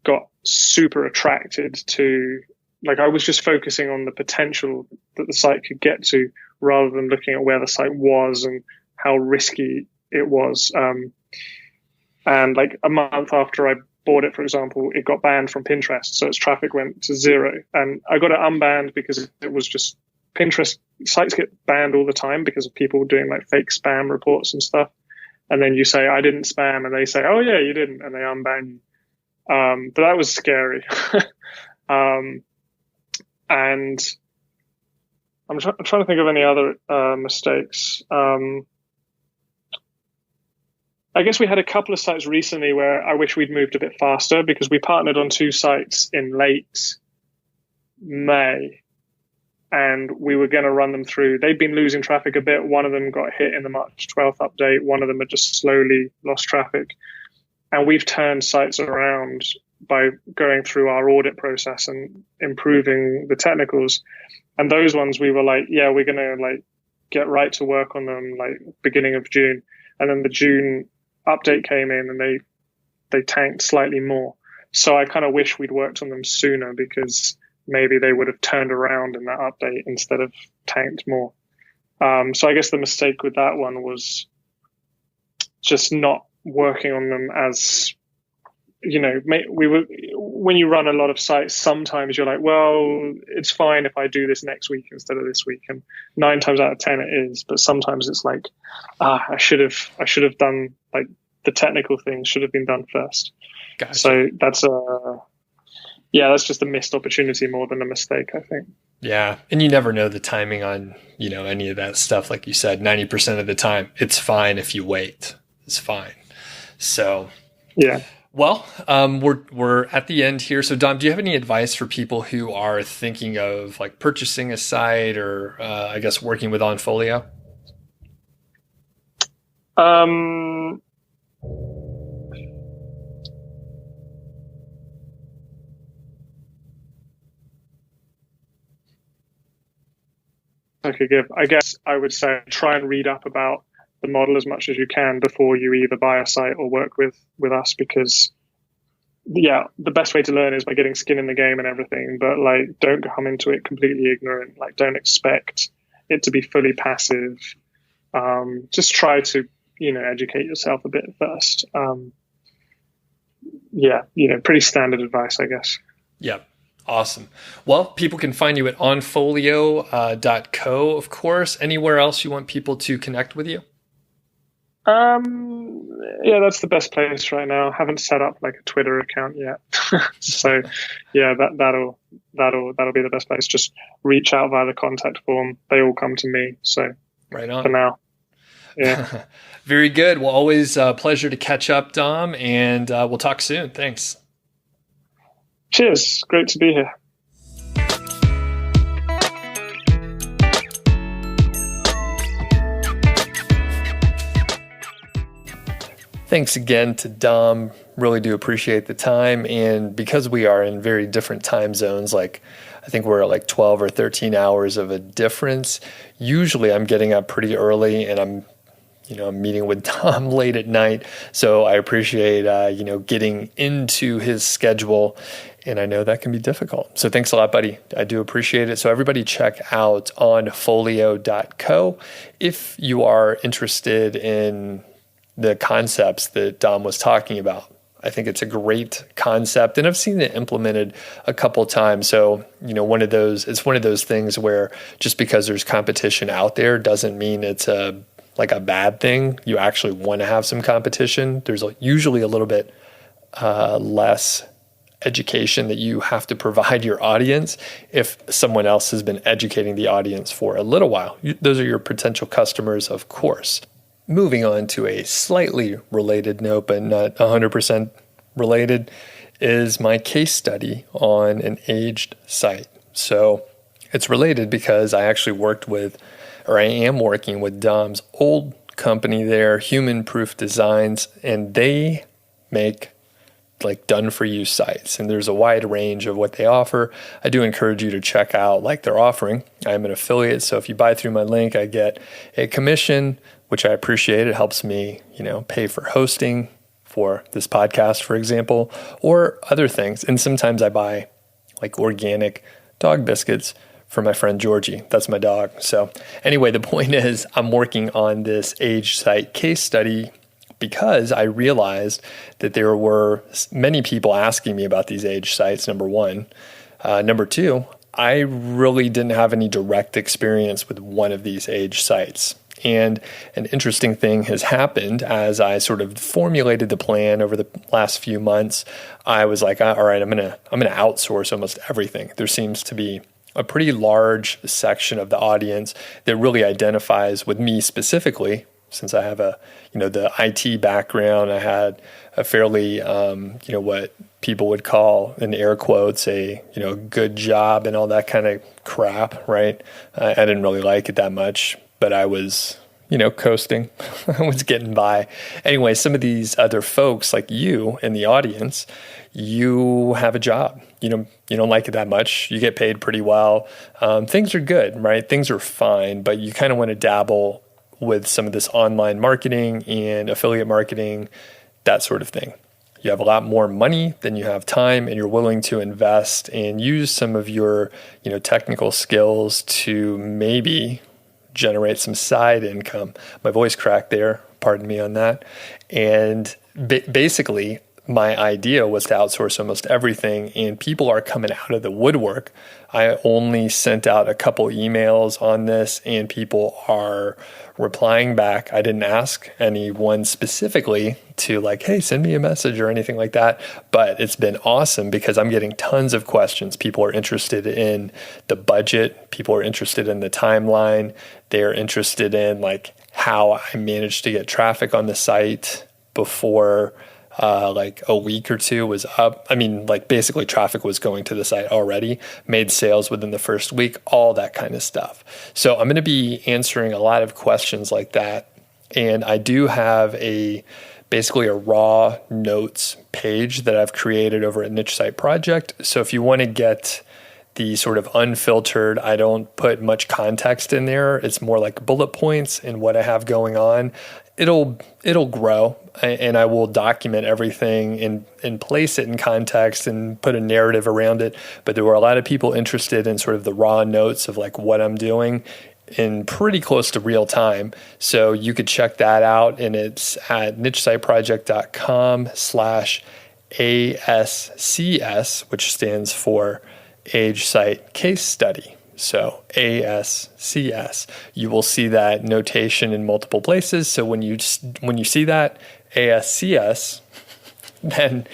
got super attracted to, like, I was just focusing on the potential that the site could get to rather than looking at where the site was and how risky it was. And like a month after I bought it, for example, it got banned from Pinterest, so its traffic went to zero. And I got it unbanned because it was just, Pinterest sites get banned all the time because of people doing like fake spam reports and stuff. And then you say, I didn't spam, and they say, oh yeah, you didn't, and they unban you. But that was scary. And I'm trying to think of any other mistakes. I guess we had a couple of sites recently where I wish we'd moved a bit faster, because we partnered on 2 sites in late May, and we were going to run them through. They'd been losing traffic a bit. One of them got hit in the March 12th update. One of them had just slowly lost traffic. And we've turned sites around by going through our audit process and improving the technicals. And those ones we were like, yeah, we're going to like get right to work on them like beginning of June. And then the June update came in and they tanked slightly more. So I kind of wish we'd worked on them sooner, because maybe they would have turned around in that update instead of tanked more. So I guess the mistake with that one was just not working on them as, you know, when you run a lot of sites, sometimes you're like, well, it's fine if I do this next week instead of this week. And 9 times out of 10 it is, but sometimes it's like, I should have done, like, the technical things should have been done first. Gotcha. So that's just a missed opportunity more than a mistake, I think. Yeah. And you never know the timing on, you know, any of that stuff. Like you said, 90% of the time, it's fine if you wait. It's fine. So, yeah. Well, we're at the end here. So, Dom, do you have any advice for people who are thinking of like purchasing a site or, I guess, working with Onfolio? I guess I would say try and read up about the model as much as you can before you either buy a site or work with us, because the best way to learn is by getting skin in the game and everything, but like, don't come into it completely ignorant. Like, don't expect it to be fully passive. Just try to, you know, educate yourself a bit first. Pretty standard advice, I guess. Yep. Awesome. Well, people can find you at onfolio.co, of course. Anywhere else you want people to connect with you? Yeah, that's the best place right now. Haven't set up like a Twitter account yet. So yeah, that'll be the best place. Just reach out via the contact form. They all come to me. So right on. For now. Yeah. Very good. Well, always a pleasure to catch up, Dom, and we'll talk soon. Thanks. Cheers. Great to be here. Thanks again to Dom. Really do appreciate the time. And because we are in very different time zones, like I think we're at like 12 or 13 hours of a difference, usually I'm getting up pretty early and I'm meeting with Dom late at night. So I appreciate, getting into his schedule. And I know that can be difficult. So thanks a lot, buddy. I do appreciate it. So everybody check out onfolio.co if you are interested in the concepts that Dom was talking about. I think it's a great concept, and I've seen it implemented a couple times. So, it's one of those things where just because there's competition out there doesn't mean it's a bad thing. You actually want to have some competition. There's usually a little bit less education that you have to provide your audience if someone else has been educating the audience for a little while. Those are your potential customers, of course. Moving on to a slightly related note, but not 100% related, is my case study on an aged site. So it's related because I actually I am working with Dom's old company there, Human Proof Designs, and they make done-for-you sites, and there's a wide range of what they offer. I do encourage you to check out their offering. I'm an affiliate, so if you buy through my link, I get a commission, which I appreciate. It helps me, pay for hosting for this podcast, for example, or other things. And sometimes I buy organic dog biscuits for my friend Georgie. That's my dog. So anyway, the point is I'm working on this age site case study because I realized that there were many people asking me about these age sites, number one. Number two, I really didn't have any direct experience with one of these age sites. And an interesting thing has happened as I sort of formulated the plan over the last few months. I was like, all right, I'm gonna outsource almost everything. There seems to be a pretty large section of the audience that really identifies with me specifically. Since I have the IT background, I had a fairly, what people would call, in air quotes, a good job and all that kind of crap, right? I didn't really like it that much, but I was, coasting. I was getting by. Anyway, some of these other folks like you in the audience, you have a job. You don't like it that much. You get paid pretty well. Things are good, right? Things are fine, but you kind of want to dabble with some of this online marketing and affiliate marketing, that sort of thing. You have a lot more money than you have time, and you're willing to invest and use some of your, technical skills to maybe generate some side income. My voice cracked there. Pardon me on that. And basically, my idea was to outsource almost everything, and people are coming out of the woodwork. I only sent out a couple emails on this, and people are replying back. I didn't ask anyone specifically to hey, send me a message or anything like that, but it's been awesome because I'm getting tons of questions. People are interested in the budget. People are interested in the timeline. They're interested in how I managed to get traffic on the site before a week or two was up. I mean, basically traffic was going to the site already, made sales within the first week, all that kind of stuff. So I'm going to be answering a lot of questions like that. And I do have basically a raw notes page that I've created over at Niche Site Project. So if you want to get the sort of unfiltered, I don't put much context in there. It's more like bullet points and what I have going on. It'll grow, and I will document everything and place it in context and put a narrative around it. But there were a lot of people interested in sort of the raw notes of what I'm doing in pretty close to real time. So you could check that out, and it's at nichesiteproject.com/ASCS, which stands for Age Site Case Study. So ASCS, you will see that notation in multiple places. So when you see that ASCS, then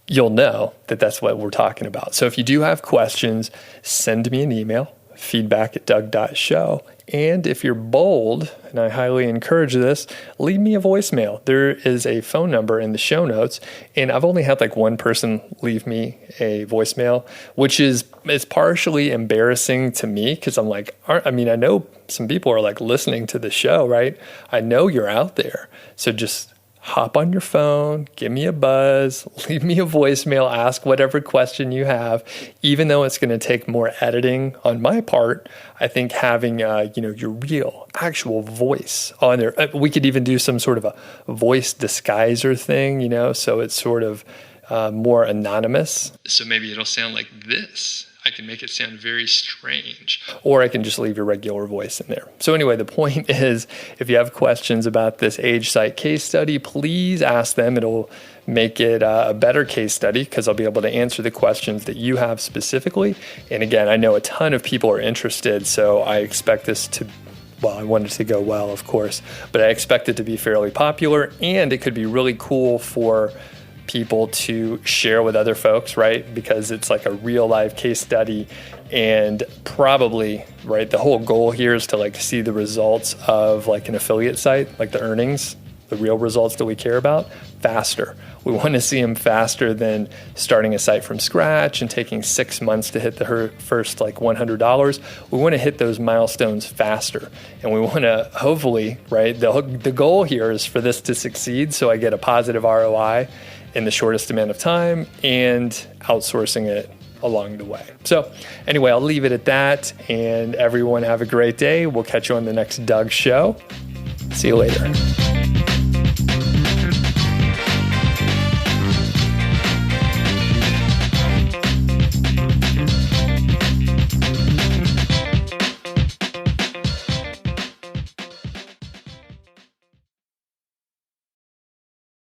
you'll know that that's what we're talking about. So if you do have questions, send me an email, feedback@doug.show. And if you're bold, and I highly encourage this, leave me a voicemail. There is a phone number in the show notes, and I've only had one person leave me a voicemail, which is partially embarrassing to me because I'm I know some people are listening to the show, right? I know you're out there. So just hop on your phone, give me a buzz, leave me a voicemail, ask whatever question you have. Even though it's going to take more editing on my part, I think having your real actual voice on there. We could even do some sort of a voice disguiser thing, so it's sort of more anonymous. So maybe it'll sound like this. I can make it sound very strange, or I can just leave your regular voice in there. So anyway, the point is, if you have questions about this age site case study, please ask them. It'll make it a better case study because I'll be able to answer the questions that you have specifically. And again, I know a ton of people are interested, so I expect this to, well, I want it to go well, of course, but I expect it to be fairly popular, and it could be really cool for people to share with other folks, right? Because it's like a real life case study, and probably, right, the whole goal here is to like see the results of like an affiliate site, like the earnings, the real results that we care about, faster. We want to see them faster than starting a site from scratch and taking 6 months to hit the first like $100. We want to hit those milestones faster. And we want to hopefully, right, the goal here is for this to succeed so I get a positive ROI in the shortest amount of time and outsourcing it along the way. So anyway, I'll leave it at that, and everyone have a great day. We'll catch you on the next Doug Show. See you later.